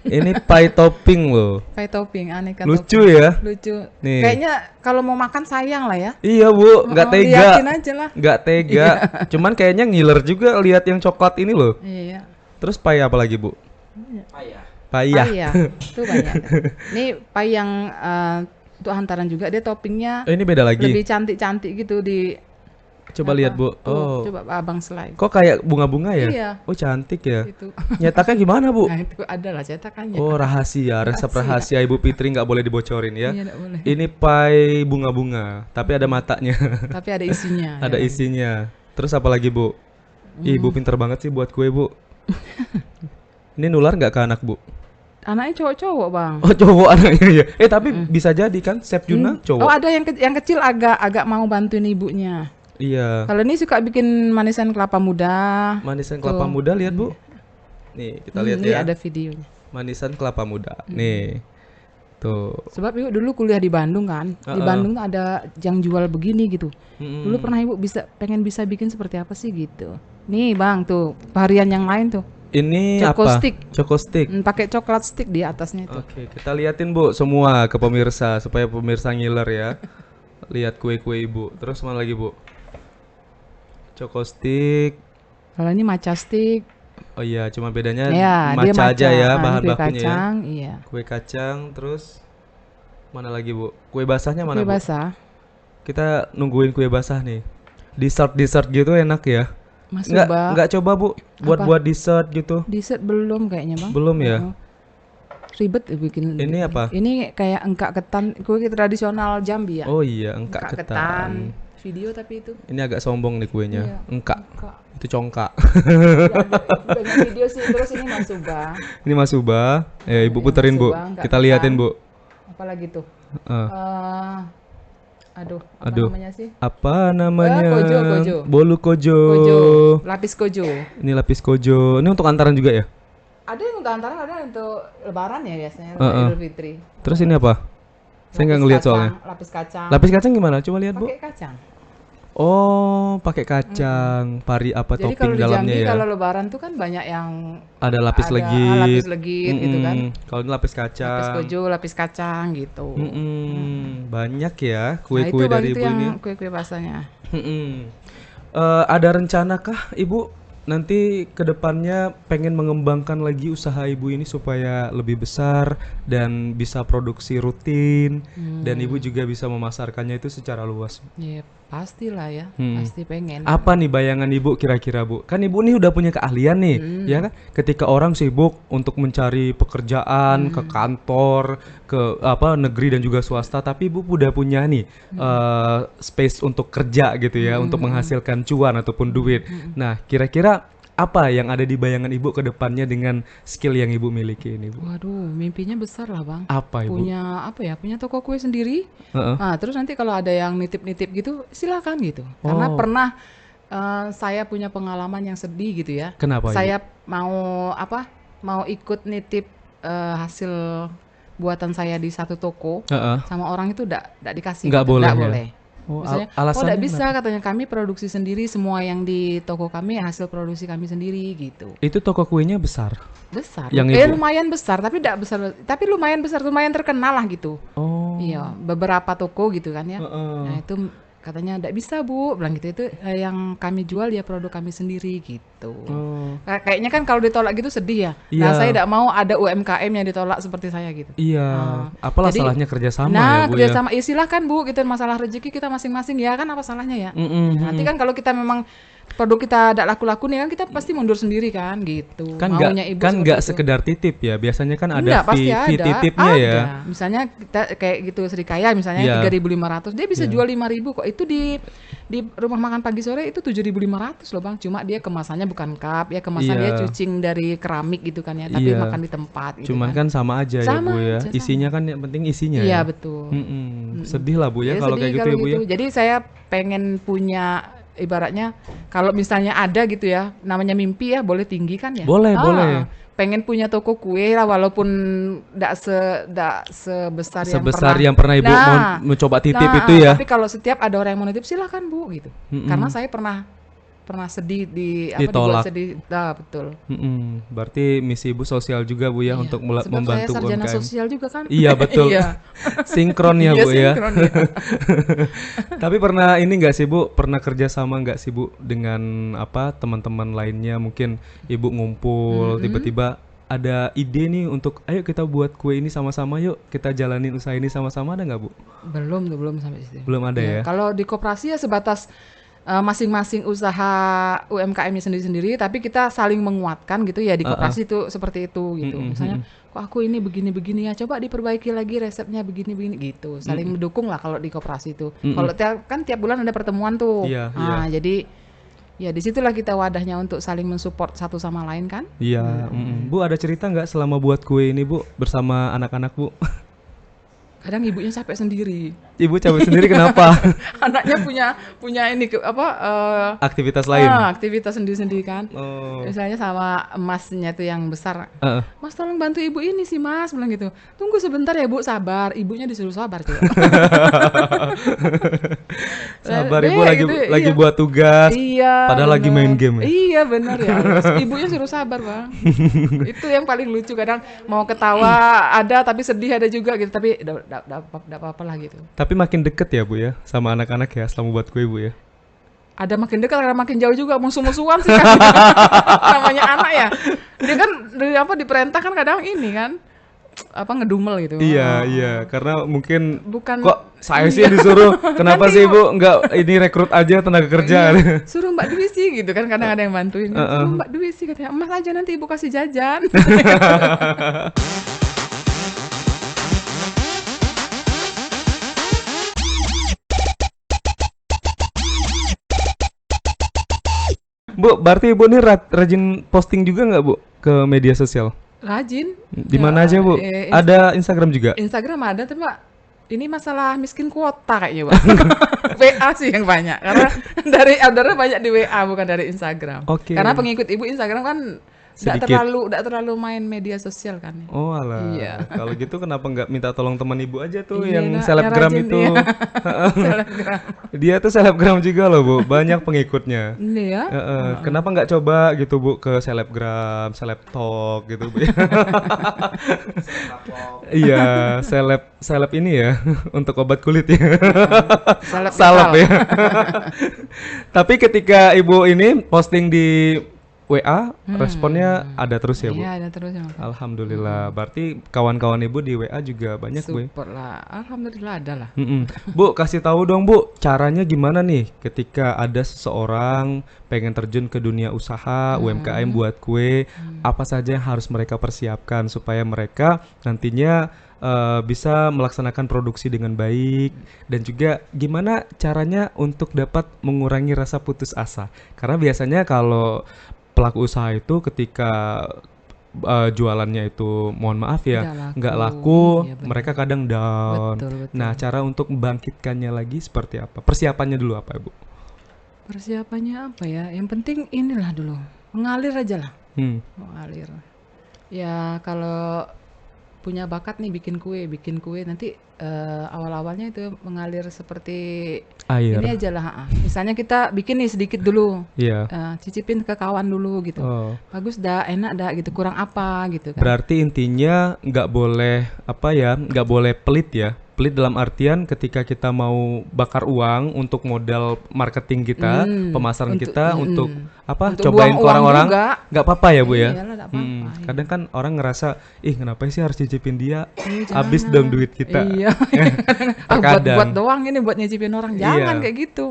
Ini pie topping loh. Pie topping, aneka Lucu topping. ya. Lucu. Nih. Kayaknya kalau mau makan sayang lah ya. Iya Bu, nggak tega. Liatin aja lah. Nggak tega. Cuman kayaknya ngiler juga lihat yang coklat ini loh. Iya. Terus pie apa lagi Bu? Paya. Pie ya. Itu banyak. Ini pie yang untuk hantaran juga, dia toppingnya Oh, ini beda lagi. lebih cantik-cantik gitu di. Coba apa? lihat Bu. Tuh, Oh. coba abang slide. Kok kayak bunga-bunga ya? Iya. Oh cantik ya. Itu. Nyetaknya gimana Bu? Nah itu ada lah cetakannya. Oh rahasia, resep rahasia Ibu Fitri nggak boleh dibocorin ya. Iya, nggak boleh. Ini pie bunga-bunga, tapi ada matanya. Tapi ada isinya. Ada ya. isinya. Terus apa lagi Bu? Ibu pinter banget sih buat kue Bu. Ini nular nggak ke anak Bu? Anaknya cowok-cowok, Bang. Oh cowok anaknya ya. Tapi bisa jadi kan Chef Juna Oh, cowok. ada yang kecil agak mau bantuin ibunya. Iya. Kalau ini suka bikin manisan kelapa muda. Manisan kelapa muda lihat Bu. Nih kita lihat Ini ya. ada videonya. Manisan kelapa muda. Nih. Tuh. Sebab ibu dulu kuliah di Bandung kan. Di Bandung tuh ada yang jual begini gitu. Mm-mm. Dulu pernah ibu pengen bisa bikin seperti apa sih gitu. Nih Bang tuh, varian yang lain tuh. Ini Choco apa? stick. Choco stick. Pakai coklat stick di atasnya itu. Oke, kita liatin Bu semua ke pemirsa supaya pemirsa ngiler ya. Lihat kue-kue Ibu. Terus mana lagi Bu? Choco stick. Kalau ini matcha stick. Oh iya, cuma bedanya Ya, dia matcha aja ya bahan kue bakunya ya. kacang, iya. Kue kacang, terus mana lagi Bu? Kue basahnya mana Kue Bu? basah. Kita nungguin kue basah nih. Dessert gitu enak ya. Mas Nggak, Uba. nggak coba Bu buat Apa? buat dessert gitu. Dessert belum kayaknya Bang. Belum ya? Oh. Ribet bikin. Ini apa? Ini kayak engkak ketan, kue tradisional Jambi ya. Oh iya, engkak Engkak ketan. Video tapi itu. Ini agak sombong nih kuenya. Iya. Engkak. Engkak. Itu congkak. Banyak video sih, terus ini Mas Uba. Ini Mas Uba. Ibu Ini puterin Mas Bu. Uba, engkak Kita liatin ketan. Bu. Apalagi tuh? Eh, Aduh, apa Aduh. namanya sih? apa namanya? Kojo. Bolu kojo. Kojo, lapis kojo. Ini lapis kojo. Ini untuk antaran juga ya? Ada yang untuk antaran, ada yang untuk lebaran ya biasanya, Idul Fitri. Terus ini apa? Saya nggak ngeliat soalnya. Lapis kacang. Lapis kacang gimana? Coba lihat Bu. Pakai kacang. Oh, pakai kacang. Pari apa Jadi topping kalau di dalamnya Jambi ya? kalau lebaran tuh kan banyak yang Ada lapis ada legit. lapis legit gitu kan. Kalau ini lapis kacang. Lapis kojo, lapis kacang gitu. Banyak ya Nah, kue-kue itu Bang, dari itu Ibu yang ini. kue-kue basahnya. Ada rencana kah Ibu nanti kedepannya pengen mengembangkan lagi usaha ibu ini supaya lebih besar dan bisa produksi rutin dan ibu juga bisa memasarkannya itu secara luas. Ya pastilah ya, Hmm. pasti pengen. Apa nih bayangan ibu kira-kira bu? Kan ibu nih udah punya keahlian nih, ya kan? Ketika orang sibuk untuk mencari pekerjaan ke kantor, ke apa negeri dan juga swasta, tapi ibu udah punya nih space untuk kerja gitu ya, untuk menghasilkan cuan ataupun duit. Nah, kira-kira apa yang ada di bayangan ibu ke depannya dengan skill yang ibu miliki ini bu? Waduh, mimpinya besar lah bang. Apa ibu? Punya apa ya? Punya toko kue sendiri. Heeh. Nah, terus nanti kalau ada yang nitip-nitip gitu, silakan gitu. Karena Oh. pernah saya punya pengalaman yang sedih gitu ya. Kenapa ibu? Saya mau apa? Mau ikut nitip hasil buatan saya di satu toko, Heeh. sama orang itu nggak dikasih. Nggak gitu. boleh Nggak ya? boleh. Oh, Misalnya, alasannya nggak bisa kenapa? katanya, kami produksi sendiri, semua yang di toko kami hasil produksi kami sendiri gitu. Itu toko kuenya besar. Besar, Yang ibu- lumayan besar, tapi tidak besar, tapi lumayan besar, lumayan terkenal lah gitu. Oh. Iya, beberapa toko gitu kan ya. Heeh. Nah itu katanya tidak bisa bu, bilang gitu, itu yang kami jual ya produk kami sendiri gitu. Oh. Kayaknya kan kalau ditolak gitu sedih ya. Iya. Nah saya tidak mau ada UMKM yang ditolak seperti saya gitu. Iya, Ah, apalah jadi- salahnya kerjasama Nah ya bu ya. kerjasama, ya silahkan bu, gitu masalah rezeki kita masing-masing ya kan, apa salahnya ya. Mm-mm, Nanti kan kalau kita memang produk kita tidak laku-laku nih kan, kita pasti mundur sendiri kan gitu. kan Maunya nggak ibu kan seperti nggak itu. sekedar titip ya, biasanya kan ada Enggak, pasti fee ada. titipnya ya. Ada. Misalnya kita kayak gitu Serikaya misalnya Iya. 3.500, dia bisa jual 5.000 kok. Itu di rumah makan pagi sore itu 7.500 loh Bang. Cuma dia kemasannya bukan cup, ya kemasan Iya. dia cucing dari keramik gitu kan ya, tapi Iya. makan di tempat gitu Cuman kan sama aja ya Sama bu ya, aja, sama. isinya kan yang penting isinya Iya, ya. betul. Sedih lah bu ya Ya, kalau sedih kayak gitu kalau ya bu ya. Jadi saya pengen punya, ibaratnya kalau misalnya ada gitu ya, namanya mimpi ya, boleh tinggi kan ya. Boleh, boleh. Pengen punya toko kue lah, walaupun ndak sebesar Sebesar yang pernah ibu mau mencoba titip itu ya. Tapi kalau setiap ada orang yang mau nitip silahkan bu gitu. Karena saya pernah sedih Ditolak. dibuat sedih. Nah, betul. Berarti misi ibu sosial juga bu ya Iya. untuk Sebab membantu saya sarjana UMKM. sosial juga kan. Iya betul. Iya. Sinkron ya Iya, bu ya. sinkron, iya. Tapi pernah ini nggak sih bu? Pernah kerja sama nggak sih bu dengan apa teman-teman lainnya? Mungkin ibu ngumpul tiba-tiba ada ide nih untuk ayo kita buat kue ini sama-sama, yuk kita jalanin usaha ini sama-sama, ada nggak bu? Belum sampai situ. Belum ada ya? Kalau di koperasi ya sebatas masing-masing usaha UMKM-nya sendiri-sendiri, tapi kita saling menguatkan gitu ya di koperasi itu seperti itu gitu. Misalnya, kok aku ini begini-begini ya, coba diperbaiki lagi resepnya begini-begini gitu. Saling mendukung lah kalau di koperasi itu. Kalau kan tiap bulan ada pertemuan tuh. Iya, Nah, jadi ya disitulah kita wadahnya untuk saling mensupport satu sama lain kan. Iya. Bu ada cerita nggak selama buat kue ini bu bersama anak-anak bu? Kadang ibunya capek sendiri. Ibu capek sendiri kenapa? Anaknya punya ini Aktivitas lain. aktivitas sendiri-sendiri kan. Oh. Misalnya sama emasnya tuh yang besar. Heeh. Mas tolong bantu ibu ini sih mas, bilang gitu. Tunggu sebentar ya bu, sabar. Ibunya disuruh sabar tuh. Sabar Deh, ibu lagi gitu, lagi iya. buat tugas. Iya. Padahal lagi bener. main game ya? Iya benar ya. Ibunya suruh sabar bang. Itu yang paling lucu, kadang mau ketawa ada tapi sedih ada juga gitu. Tapi enggak apa-apa lah gitu. Tapi makin deket ya bu ya sama anak-anak ya selama buat kue bu ya. Ada makin dekat, ada makin jauh juga, musuh-musuhan sih kan. Namanya anak ya. Dia kan diperintah kan kadang ini kan ngedumel gitu. Iya, karena mungkin Bukan kok saya sih yang disuruh, kenapa sih ibu nggak ini rekrut aja tenaga kerja? Iya, suruh Mbak Dwi sih gitu kan, kadang ada yang bantuin. Suruh Mbak Dwi sih katanya, emas aja nanti ibu kasih jajan. Bu, berarti ibu ini rajin posting juga nggak bu ke media sosial? Rajin. Di mana aja bu? Ins- Ada Instagram juga? Instagram ada, tapi Mbak, ini masalah miskin kuota kayaknya Mbak. WA sih yang banyak, karena dari ordernya banyak di WA bukan dari Instagram. Oke. Karena pengikut ibu Instagram kan Sedikit. tidak terlalu main media sosial kan. Oh alah, Iya. kalau gitu kenapa nggak minta tolong teman ibu aja tuh Iya, yang nah, selebgram yang rajin itu? dia. Selebgram. Dia tuh selebgram juga loh bu, banyak pengikutnya. Ini ya. Kenapa nggak coba gitu bu ke selebgram, selebtalk gitu bu? Iya, seleb ini ya untuk obat kulit ya. Seleb Salep lokal. ya. Tapi ketika ibu ini posting di WA responnya ada terus ya Bu? Iya, ada terus ya. Alhamdulillah. Berarti kawan-kawan Ibu di WA juga banyak Bu ya? Support lah. Alhamdulillah ada lah. Bu, kasih tahu dong Bu, caranya gimana nih ketika ada seseorang pengen terjun ke dunia usaha UMKM buat kue, apa saja yang harus mereka persiapkan supaya mereka nantinya bisa melaksanakan produksi dengan baik, dan juga gimana caranya untuk dapat mengurangi rasa putus asa. Karena biasanya kalau pelaku usaha itu ketika jualannya itu mohon maaf ya nggak laku, Iya, benar. mereka kadang down. Betul, betul. Nah, cara untuk membangkitkannya lagi seperti apa? Persiapannya dulu apa, Bu? Persiapannya apa ya? Yang penting inilah dulu, mengalir aja lah, Hmm. mengalir. Ya kalau punya bakat nih bikin kue nanti awal-awalnya itu mengalir seperti Air. ini aja lah. Misalnya kita bikin nih sedikit dulu, Iya. cicipin ke kawan dulu gitu. Oh. Bagus dah, enak dah gitu, kurang apa gitu kan. Berarti intinya nggak boleh apa ya? Nggak boleh pelit ya. Pelit dalam artian ketika kita mau bakar uang untuk modal marketing kita, pemasaran kita untuk apa? Untuk Cobain buang ke uang orang-orang, juga. nggak apa-apa ya Bu ya? Iyalah, nggak apa-apa. Kadang kan orang ngerasa, ih kenapa sih harus cicipin dia? Iya, Habis jangan. dong duit kita. Iya. Terkadang. buat doang ini buat nyicipin orang. Jangan Iya. kayak gitu.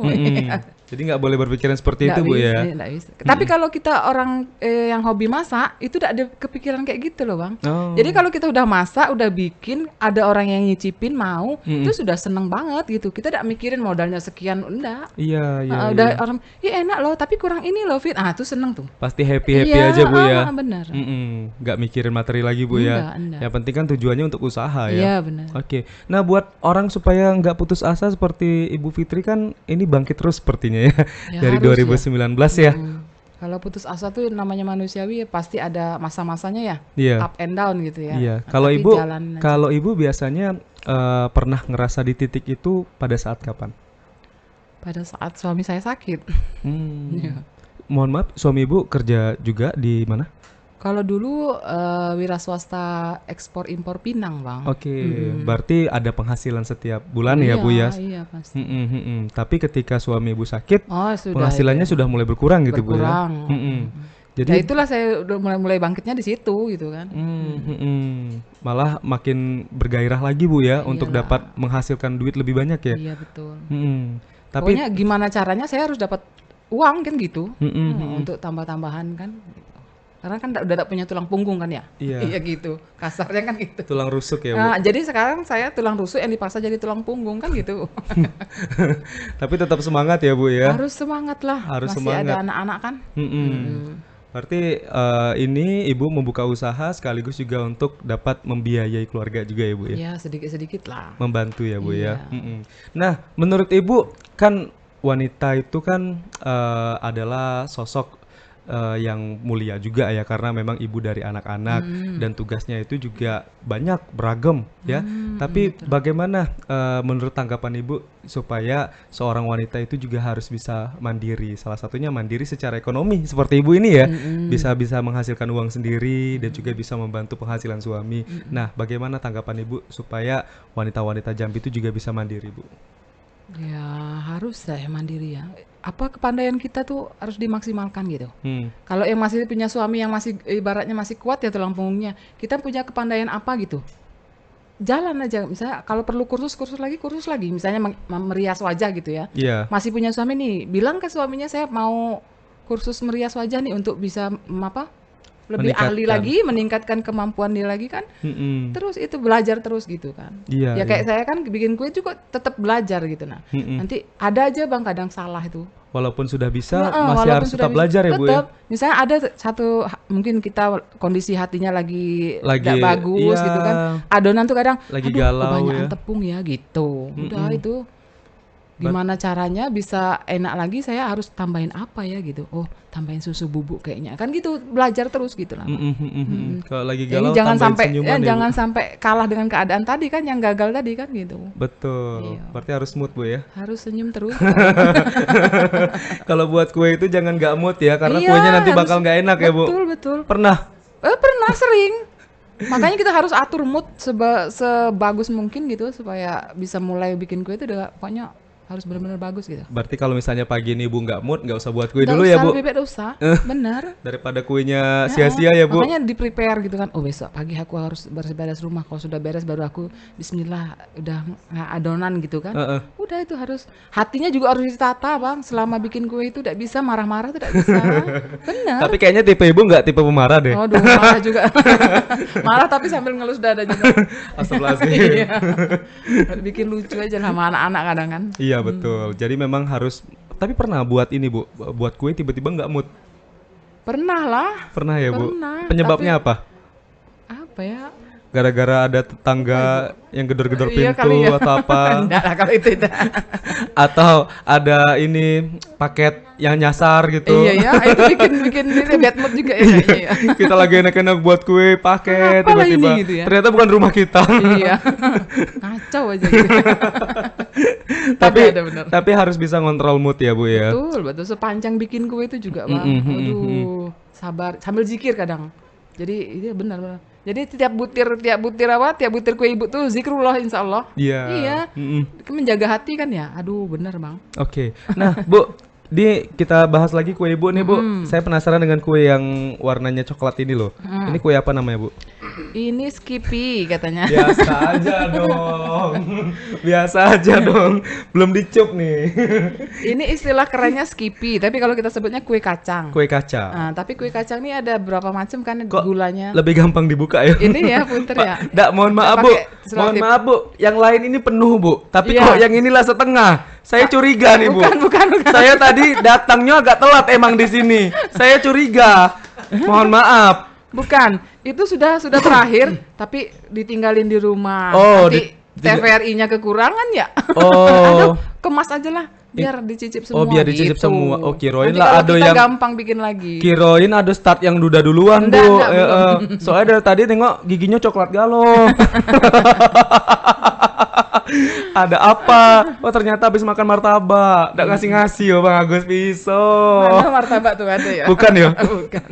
Jadi nggak boleh berpikiran seperti itu Nggak Bu bisa, ya? nggak bisa. Tapi kalau kita orang yang hobi masak, itu udah ada kepikiran kayak gitu loh Bang. Oh. Jadi kalau kita udah masak, udah bikin, ada orang yang nyicipin mau, itu sudah seneng banget gitu. Kita nggak mikirin modalnya sekian, enggak. Iya, iya, Udah iya. orang, ya enak loh, tapi kurang ini loh Fit. Tuh seneng tuh. Pasti happy-happy Iya, aja Bu ya? benar. Nggak mikirin materi lagi Bu ya? Enggak. Yang penting kan tujuannya untuk usaha ya? Iya benar. Oke, nah buat orang supaya nggak putus asa seperti Ibu Fitri kan ini bangkit terus sepertinya ya, Ya, dari harus 2019 ya. Kalau putus asa tuh namanya manusiawi ya, pasti ada masa-masanya ya, Iya, up and down gitu ya. iya. Nah, Kalau tapi Ibu, jalanin aja. kalau Ibu biasanya pernah ngerasa di titik itu pada saat kapan? Pada saat suami saya sakit. Iya. Mohon maaf, suami Ibu kerja juga di mana? Kalau dulu wira swasta ekspor impor pinang Bang. Oke, berarti ada penghasilan setiap bulan ya Bu ya? Iya pasti. Tapi ketika suami Ibu sakit, Oh sudah. penghasilannya sudah mulai berkurang gitu Bu ya? Berkurang. Jadi Ya itulah saya udah mulai bangkitnya di situ gitu kan. malah makin bergairah lagi Bu ya untuk Iyalah. dapat menghasilkan duit lebih banyak ya. Iya betul. Tapi Pokoknya gimana caranya saya harus dapat uang kan gitu. Mm-mm. Untuk tambah-tambahan kan. Gitu. Karena kan udah tak punya tulang punggung kan ya. Iya. Iya gitu. Kasarnya kan gitu. tulang rusuk ya Bu. Nah, jadi sekarang saya tulang rusuk yang dipaksa jadi tulang punggung kan gitu. Tapi tetap semangat ya Bu ya. Harus semangat lah. Harus Masih semangat. ada anak-anak kan. Berarti ini Ibu membuka usaha sekaligus juga untuk dapat membiayai keluarga juga ya Bu ya. Ya sedikit-sedikit lah. Membantu ya Bu ya. Iya. Nah, menurut Ibu kan wanita itu kan adalah sosok yang mulia juga ya, karena memang ibu dari anak-anak dan tugasnya itu juga banyak beragam ya. Tapi bagaimana menurut tanggapan Ibu supaya seorang wanita itu juga harus bisa mandiri? Salah satunya mandiri secara ekonomi seperti Ibu ini ya, bisa menghasilkan uang sendiri dan juga bisa membantu penghasilan suami. Nah, bagaimana tanggapan Ibu supaya wanita-wanita Jambi itu juga bisa mandiri, Bu? Ya harus lah ya mandiri ya. Apa kepandaian kita tuh harus dimaksimalkan gitu. Kalau yang masih punya suami yang masih ibaratnya masih kuat ya tulang punggungnya, kita punya kepandaian apa gitu? Jalan aja, misalnya kalau perlu kursus lagi, misalnya merias wajah gitu ya. Iya. Masih punya suami nih, bilang ke suaminya saya mau kursus merias wajah nih untuk bisa lebih ahli Meningkatkan. lagi, meningkatkan kemampuan dia lagi kan. Terus itu belajar terus gitu kan. Iya, Ya kayak saya kan bikin kue juga tetap belajar gitu nah. Nanti ada aja Bang kadang salah itu. Walaupun sudah bisa, Heeh, masih walaupun harus sudah tetap belajar ya Bu ya? tetap. Misalnya ada satu mungkin kita kondisi hatinya lagi Lagi, tidak bagus iya. gitu kan. Adonan tuh kadang Lagi aduh galau kebanyakan ya." tepung ya gitu. Udah itu gimana caranya bisa enak lagi, saya harus tambahin apa ya gitu. Oh, tambahin susu bubuk kayaknya. Kan gitu belajar terus gitu lah. Kalau lagi Jadi galau jangan tambahin sampai senyuman ya, ya, Bu? jangan sampai kalah dengan keadaan tadi kan yang gagal tadi kan gitu. Betul. Iya. Berarti harus mood Bu ya. Harus senyum terus. Kalau buat kue itu jangan nggak mood ya, karena Iya, kuenya nanti harus- bakal nggak enak ya Bu. Betul. Pernah? Pernah sering. Makanya kita harus atur mood sebagus mungkin gitu supaya bisa mulai bikin kue itu udah pokoknya harus benar-benar bagus gitu. Berarti kalau misalnya pagi ini Ibu nggak mood, nggak usah buat kue Nggak dulu usah, ya Bu. lebih baik nggak usah. Bener. Daripada kuenya sia-sia ya Bu. Makanya di prepare gitu kan. Oh besok pagi aku harus beres-beres rumah. Kalau sudah beres baru aku Bismillah udah adonan gitu kan. Udah itu harus hatinya juga harus ditata bang. Selama bikin kue itu tidak bisa marah-marah, tidak bisa. Bener. Tapi kayaknya tipe Ibu nggak tipe pemarah deh. Aduh marah juga. Marah tapi sambil ngelus dada juga. Astagfirullahaladzim. Iya. Bikin lucu aja sama anak-anak kadang kan. Iya betul. Jadi memang harus. Tapi pernah buat ini Bu, buat kue tiba-tiba nggak mood. Pernah lah. Pernah ya Bu. Pernah, Penyebabnya apa? Apa ya? Gara-gara ada tetangga yang gedor-gedor Iya pintu kali ya. atau apa? Enggak lah kalau itu tidak. Atau ada ini paket yang nyasar gitu? Iya ya, itu bikin ini bad mood juga ya. kayaknya ya. Kita lagi enak-enak buat kue paket Apalah tiba-tiba ini gitu ya? ternyata bukan rumah kita. Iya. Kacau aja gitu. ada bener. Tapi harus bisa ngontrol mood ya Bu ya. Betul. Sepanjang bikin kue itu juga bang. Aduh, sabar. Sambil zikir kadang. Jadi itu benar. Jadi tiap butir kue ibu tuh zikrullah insya Allah. Iya. Menjaga hati kan ya. Aduh benar bang. Oke. Nah Bu, kita bahas lagi kue ibu nih Bu. Saya penasaran dengan kue yang warnanya coklat ini loh. Ini kue apa namanya Bu? Ini Skippy katanya. Biasa aja dong. Biasa aja dong. Belum dicup nih. Ini istilah kerennya Skippy, tapi kalau kita sebutnya kue kacang. Kue kacang. Nah, tapi kue kacang ini ada berapa macam kan Kok gulanya. lebih gampang dibuka ya? Ini ya punter ya. Mohon maaf Bu. Mohon maaf Bu. Yang lain ini penuh Bu. Tapi kok yang inilah setengah. Saya curiga nih Bu. Bukan. Saya tadi datangnya agak telat emang di sini. Saya curiga. Mohon maaf. Bukan, itu sudah terakhir, tapi ditinggalin di rumah. Oh, nanti TVRI-nya kekurangan ya. Oh. Aduh, kemas aja lah, biar dicicip semua. Oh, biar dicicip gitu. semua. Oh, kiroin Nanti lah kalau ada kita yang gampang bikin lagi. Kiroin ada start yang duda duluan Enggak, Bu. belum. Soalnya dari tadi tengok giginya coklat galau. Ada apa? Oh ternyata habis makan martabak. Nggak ngasih-ngasih ya Bang Agus Piso. Mana martabak tuh ada ya? Bukan ya? Bukan.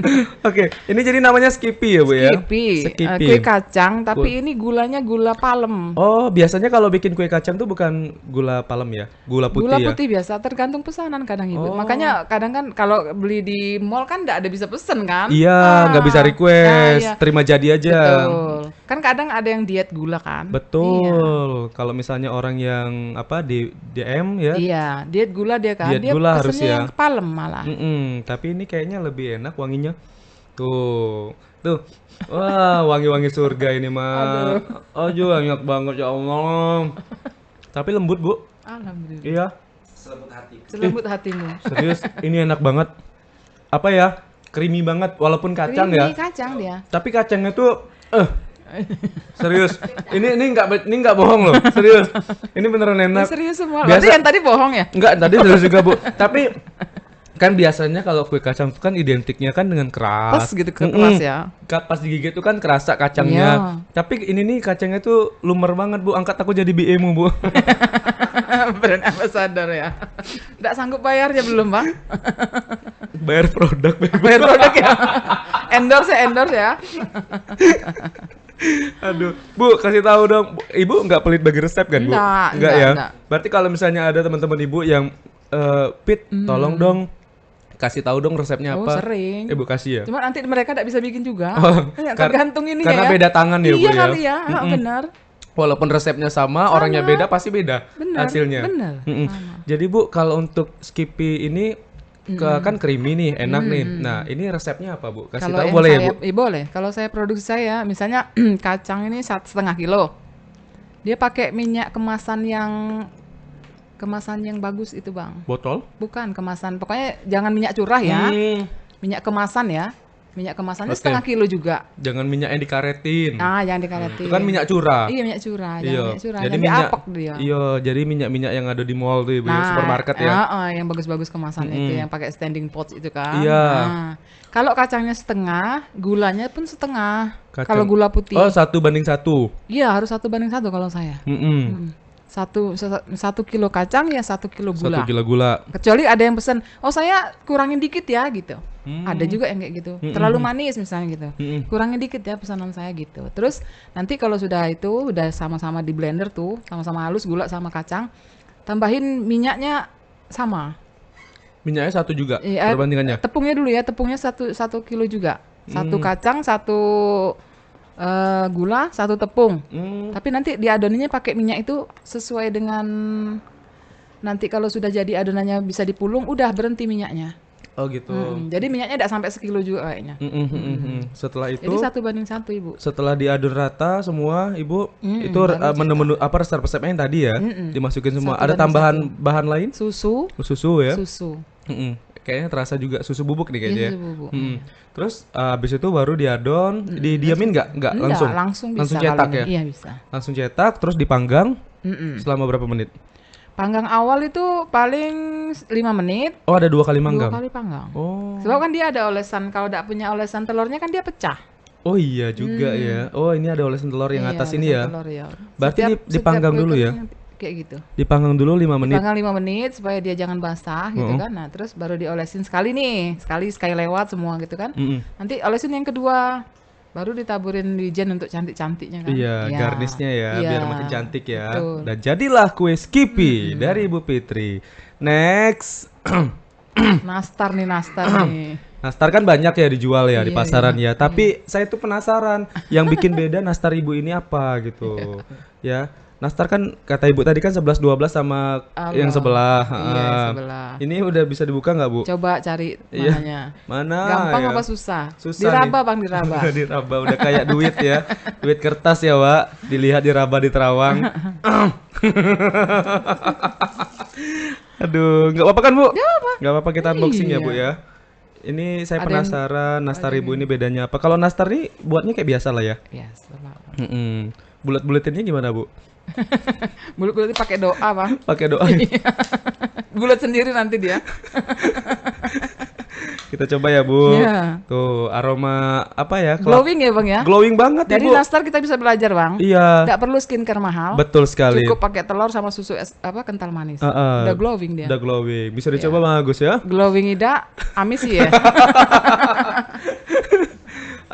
Oke, ini jadi namanya Skippy ya Bu ya? Skippy. Kue kacang, tapi ini gulanya gula palem. Oh, biasanya kalau bikin kue kacang tuh bukan gula palem ya? Gula putih Gula ya? putih biasa, tergantung pesanan kadang ibu. Oh. Makanya kadang kan kalau beli di mall kan nggak ada bisa pesen kan? Iya, nggak bisa request, iya. terima jadi aja. Betul. Kan kadang ada yang diet gula kan? Betul. Iya. Kalau misalnya orang yang apa di DM ya? Iya, diet gula dia kan. Diet Dia gula harus pesennya ya. yang palem malah. Tapi ini kayaknya lebih enak wanginya. Tuh. Wah, wangi-wangi surga ini mah. Aduh, enak banget ya Allah. Tapi lembut, Bu. Alhamdulillah. Iya. Selembut hatimu. Serius, ini enak banget. Apa ya? Creamy banget walaupun kacang ya. Ini kacang dia. Tapi kacangnya tuh serius. Ini nggak bohong loh. Serius. Ini beneran enak. Serius semua. Biasa- Berarti yang tadi bohong ya? Enggak, tadi serius juga, Bu. Tapi kan biasanya kalau kue kacang itu kan identiknya kan dengan keras. Pas gitu keras ya. Pas digigit tuh kan kerasa kacangnya. Iya. Tapi ini nih kacangnya tuh lumer banget, Bu. Angkat aku jadi BM-mu, Bu. Brand ambassador ya. Nggak sanggup bayarnya belum bang? Bayar produk, Beb. Bayar produk ya. Endorse ya. Aduh, Bu, kasih tahu dong. Ibu nggak pelit bagi resep kan, Bu? Nggak, ya. nggak. Berarti kalau misalnya ada teman-teman Ibu yang Pit, tolong dong kasih tahu dong resepnya Oh, apa. sering. Ibu kasih ya. Cuma nanti mereka nggak bisa bikin juga. Oh, Ya, tergantung ini karena ya. beda tangan ya, Bu Iya ya. kali ya, benar. Walaupun resepnya sama, orangnya beda pasti beda Benar, hasilnya. benar, Mm-mm. Jadi Bu, kalau untuk Skippy ini kan creamy nih, enak nih. Nah, ini resepnya apa, Bu? Kasih Kalau tahu yang boleh ya, saya, Bu? boleh. Kalau saya produksi saya, misalnya kacang ini 1,5 kilo. Dia pakai minyak kemasan yang bagus itu, Bang. Botol? Bukan kemasan, pokoknya jangan minyak curah ya. Hmm, Minyak kemasan ya. Minyak kemasannya Oke. 1,5 kilo juga. jangan minyak yang dikaretin. Nah, yang dikaretin. Itu kan minyak curah. Iya, minyak curah. Jangan Iya. minyak curah. Jadi Jadi minyak apek dia. Iya, jadi minyak-minyak yang ada di mall tuh, Ibu, ya, supermarket ya. Yang bagus-bagus kemasan itu, yang pakai standing pot itu kan. Iya. Nah, kalau kacangnya setengah, gulanya pun setengah. Kacang- Kalau gula putih, Oh, 1:1. iya harus 1:1 kalau saya. Satu kilo kacang ya 1 kilo 1 gula. kilo gula. Kecuali ada yang pesen, oh saya kurangin dikit ya gitu. Ada juga yang kayak gitu. Terlalu manis misalnya gitu. Kurangin dikit ya pesanan saya gitu. Terus nanti kalau sudah itu udah sama-sama di blender tuh, sama-sama halus gula sama kacang, tambahin minyaknya sama. Minyaknya satu juga Iya, perbandingannya. tepungnya dulu ya, tepungnya 1 kilo juga. 1 kacang, 1 gula, 1 tepung. Tapi nanti diadoninya pakai minyak itu sesuai dengan nanti kalau sudah jadi adonannya bisa dipulung, udah berhenti minyaknya. Oh gitu. Jadi minyaknya tidak sampai sekilo juga kayaknya. Setelah itu, Jadi 1:1 Ibu. setelah diadon rata semua, Ibu itu baru menu-menu apa resep-resepnya yang tadi ya dimasukin semua. 1 Ada banding tambahan bahan lain? Susu, Susu ya. susu. Kayaknya terasa juga susu bubuk nih kayaknya. Iya, Ya. susu bubuk. Terus habis itu baru diadon, didiamin nggak? Nggak Enggak, langsung. langsung bisa Langsung kalau cetak ini. ya. Iya bisa. Langsung cetak, terus dipanggang selama berapa menit? Panggang awal itu paling 5 menit, Oh ada 2 kali 2 manggang. kali panggang. Oh. Sebab kan dia ada olesan, kalau tidak punya olesan telurnya kan dia pecah. Oh iya juga ya. Oh ini ada olesan telur yang Iya, atas olesan ini ya. telur ya. Berarti Setiap dipanggang dulu ya? berikutnya kayak gitu. Dipanggang dulu 5 menit. Dipanggang 5 menit supaya dia jangan basah gitu kan. Nah, terus baru diolesin sekali nih. Sekali lewat semua gitu kan. Nanti olesin yang kedua. Baru ditaburin wijen untuk cantik-cantiknya kan. Iya, Ya. garnisnya ya Iya, biar makin cantik ya. betul. Dan jadilah kue Skippy dari Ibu Fitri. Next. Nastar nih. Nastar kan banyak ya dijual ya di Iya, pasaran ya. Tapi saya tuh penasaran yang bikin beda nastar Ibu ini apa gitu. Ya. Nastar kan kata Ibu tadi kan 11-12 sama yang sebelah. Iya, yang sebelah. Ini udah bisa dibuka nggak Bu? Coba cari Iya. mananya. Mana? Gampang ya? apa susah? Susah Diraba nih. Bang, diraba. Diraba udah kayak duit ya. Duit kertas ya, Wak. Dilihat diraba di terawang. Aduh, nggak apa-apa kan, Bu? Nggak apa-apa kita unboxing ya, Bu ya. Ini saya Ada penasaran nastar Ibu ini bedanya apa? Kalau nastar ini buatnya kayak biasa lah ya. Biasa lah. Bulat-bulatinnya gimana, Bu? Bulat-bulat pakai doa, Bang. Pakai doa. Bulat sendiri nanti dia. Kita coba ya, Bu. Iya. Tuh, aroma apa ya? Glowing ya, Bang ya. Glowing banget, Dari Ibu. nastar kita bisa belajar, Bang. Iya. Nggak perlu skincare mahal. Betul sekali. Cukup pakai telur sama susu kental manis. Heeh. Udah glowing dia. Udah glowing. Bisa dicoba Bang Agus ya. Glowing ida, amis sih ya.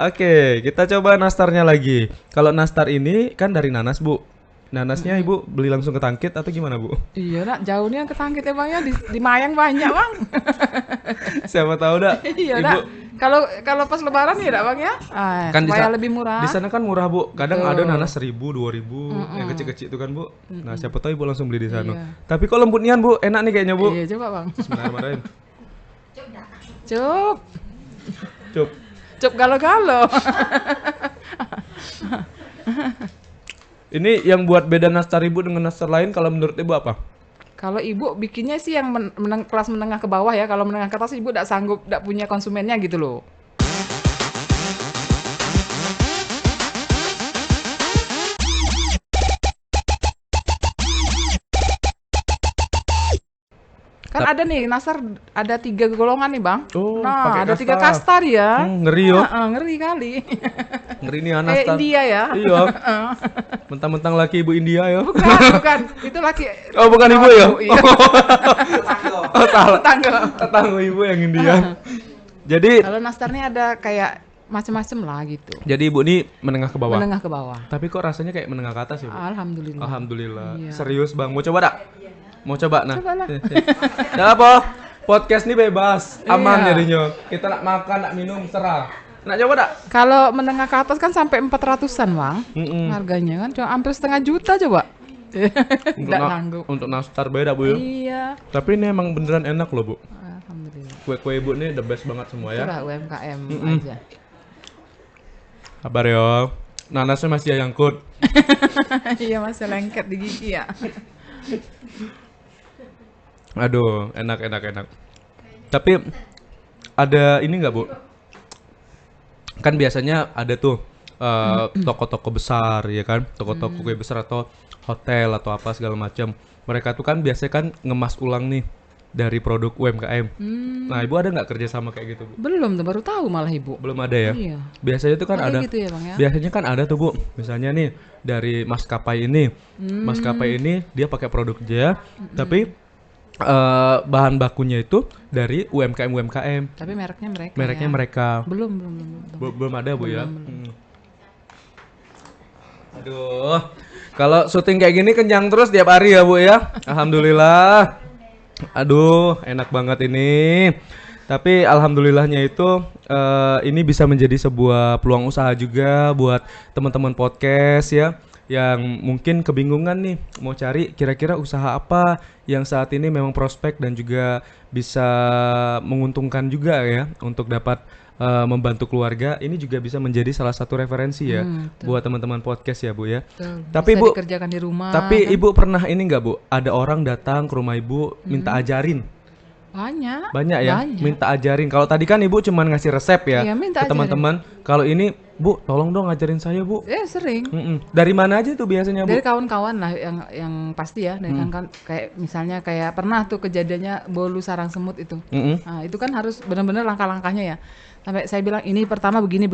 Oke, kita coba nastarnya lagi. Kalau nastar ini kan dari nanas, Bu. Nanasnya Ibu beli langsung ke Tangkit atau gimana, Bu? Iya, nak jauhnya ke Tangkit ya, Bang ya. Di Mayang banyak, Bang. Siapa tahu dah. Iya, Ibu nak. Kalau pas lebaran ya, nak, Bang ya. Ah, kan supaya lebih murah. Di sana kan murah, Bu. Kadang Betul. ada nanas 1.000, 2.000 yang kecil-kecil itu kan, Bu. Nah, siapa tahu Ibu langsung beli di sana. Iya. Tapi kok lembut nian, Bu. Enak nih kayaknya, Bu. Iya, coba, Bang. Bismillahirrahmanirrahim. Cup. Cup. Cup galo-galo. Ini yang buat beda nastar Ibu dengan nastar lain kalau menurut Ibu apa? Kalau ibu bikinnya sih yang kelas menengah ke bawah ya. Kalau menengah ke atas ibu tidak sanggup, tidak punya konsumennya gitu loh. Kan ada nih nastar, ada 3 golongan nih Bang. Oh, Nah, pakai ada 3 kastar. kastar ya. Ngeri yo. Ngeri kali. Ngeri nih nastar. India ya. Iya. Mentang-mentang laki Ibu India ya. Bukan. Itu laki. Oh, bukan Ibu ya? Iya. Oh, salah. Tetangga. Tetangga Ibu yang India. Jadi Kalau nastarnya ada kayak macem-macem lah gitu. jadi Ibu ini menengah ke bawah. Menengah ke bawah. Tapi kok rasanya kayak menengah ke atas ya, Bu? Alhamdulillah. Alhamdulillah. Iya. Serius, Bang. Mau coba dak? Mau coba nah. Cobalah. Ya apa? Podcast ini bebas, aman Iya. jadinya. Kita nak makan, nak minum, serah. Nak coba dak? Kalau menengah ke atas kan sampai 400-an, Bang. Mm-mm. Harganya kan cuma hampir setengah juta coba. Untuk Tidak sanggup. untuk nastar beda, Bu ya. Iya. Tapi ini emang beneran enak loh, Bu. Alhamdulillah. Kue-kue Ibu ini the best banget semua ya. Itulah UMKM aja. Kabar yo. Nanasnya masih nyangkut. Iya, masih lengket di gigi ya. Aduh, enak. Tapi ada ini nggak, Bu? Kan biasanya ada tuh toko-toko besar ya kan, toko-toko kue besar atau hotel atau apa segala macam. Mereka tuh kan biasanya kan ngemas ulang nih dari produk UMKM. Nah, Ibu ada nggak kerja sama kayak gitu, Bu? Belum tuh, baru tahu malah Ibu. Belum ada ya? Iya. Biasanya tuh kan Kayak ada. gitu ya, Bang ya. Biasanya kan ada tuh, Bu. Misalnya nih dari maskapai ini. Maskapai ini dia pakai produk dia, tapi bahan bakunya itu dari UMKM. Tapi mereknya mereka. Mereknya ya. mereka. Belum. Belum ada, Bu ya. Aduh, kalau syuting kayak gini kenyang terus tiap hari ya Bu ya. Alhamdulillah. Aduh, enak banget ini. Tapi alhamdulillahnya itu ini bisa menjadi sebuah peluang usaha juga buat teman-teman podcast ya yang mungkin kebingungan nih mau cari kira-kira usaha apa yang saat ini memang prospek dan juga bisa menguntungkan juga ya untuk dapat membantu keluarga. Ini juga bisa menjadi salah satu referensi ya buat teman-teman podcast ya Bu ya. Betul. Tapi Bisa Bu, dikerjakan di rumah. tapi kan? Ibu pernah ini nggak Bu? Ada orang datang ke rumah Ibu minta ajarin. Banyak. Banyak ya, Banyak. minta ajarin. Kalau tadi kan Ibu cuman ngasih resep ya Iya, minta ke teman-teman. Kalau ini, Bu, tolong dong ngajarin saya, Bu. Sering. Dari mana aja tuh biasanya, Bu? Dari kawan-kawan lah yang pasti ya, dari kan kayak misalnya kayak pernah tuh kejadiannya bolu sarang semut itu. Nah, itu kan harus benar-benar langkah-langkahnya ya. Sampai saya bilang ini pertama begini.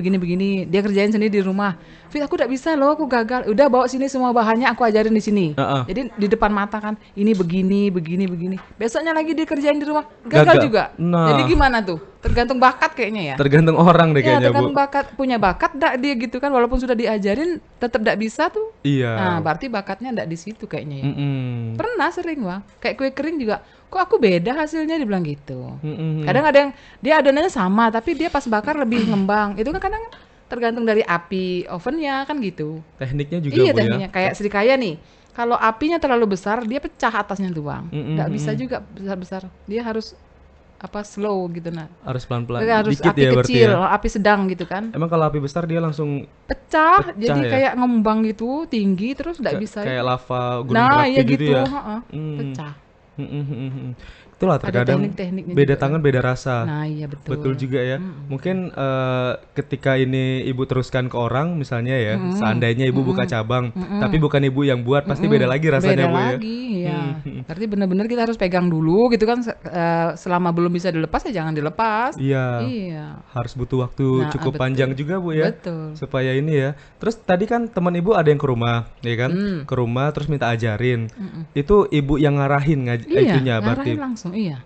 Dia kerjain sendiri di rumah. Fit, aku udah bisa loh, aku gagal. Udah bawa sini semua bahannya, aku ajarin di sini. Jadi di depan mata kan, ini begini. Besoknya lagi dia kerjain di rumah, gagal juga. Nah. Jadi gimana tuh? Tergantung bakat kayaknya ya. Tergantung orang deh Ya, kayaknya, Bu. tergantung bakat, punya bakat enggak dia gitu kan, walaupun sudah diajarin tetap enggak bisa tuh. Iya. Nah, berarti bakatnya enggak di situ kayaknya ya. Mm-mm. Pernah sering, Bang. Kayak kue kering juga, kok aku beda hasilnya dibilang gitu. Mm-mm. Kadang ada yang dia adonannya sama, tapi dia pas bakar lebih ngembang. Itu kan kadang tergantung dari api ovennya kan gitu. Tekniknya juga, Iya, Bu tekniknya. ya. Kayak serikaya nih. Kalau apinya terlalu besar, dia pecah atasnya tuh, Bang. Nggak bisa juga besar-besar. Dia harus slow gitu nah. Harus pelan-pelan. Harus Dikit api ya berarti kecil, ya. api sedang gitu kan. Emang kalau api besar dia langsung Pecah, jadi ya? kayak ngembang gitu, tinggi terus nggak bisa. kayak lava gunung Nah, berapi iya gitu gitu, ya. heeh. Pecah. Itulah Ada terkadang teknik-tekniknya beda juga tangan beda rasa. Nah, iya betul. Betul juga ya. Mungkin ketika ini Ibu teruskan ke orang misalnya ya, seandainya Ibu buka cabang, tapi bukan Ibu yang buat, pasti beda lagi rasanya, Beda Bu ya. lagi, ya. Berarti benar-benar kita harus pegang dulu gitu kan, selama belum bisa dilepas ya jangan dilepas. Iya. Iya. Harus butuh waktu Nah, cukup betul. panjang juga, Bu ya. Betul. Supaya ini ya. Terus tadi kan teman Ibu ada yang ke rumah, ya kan? Ke rumah terus minta ajarin. Itu Ibu yang ngarahin Iya, itunya berarti. ngarahin langsung, iya.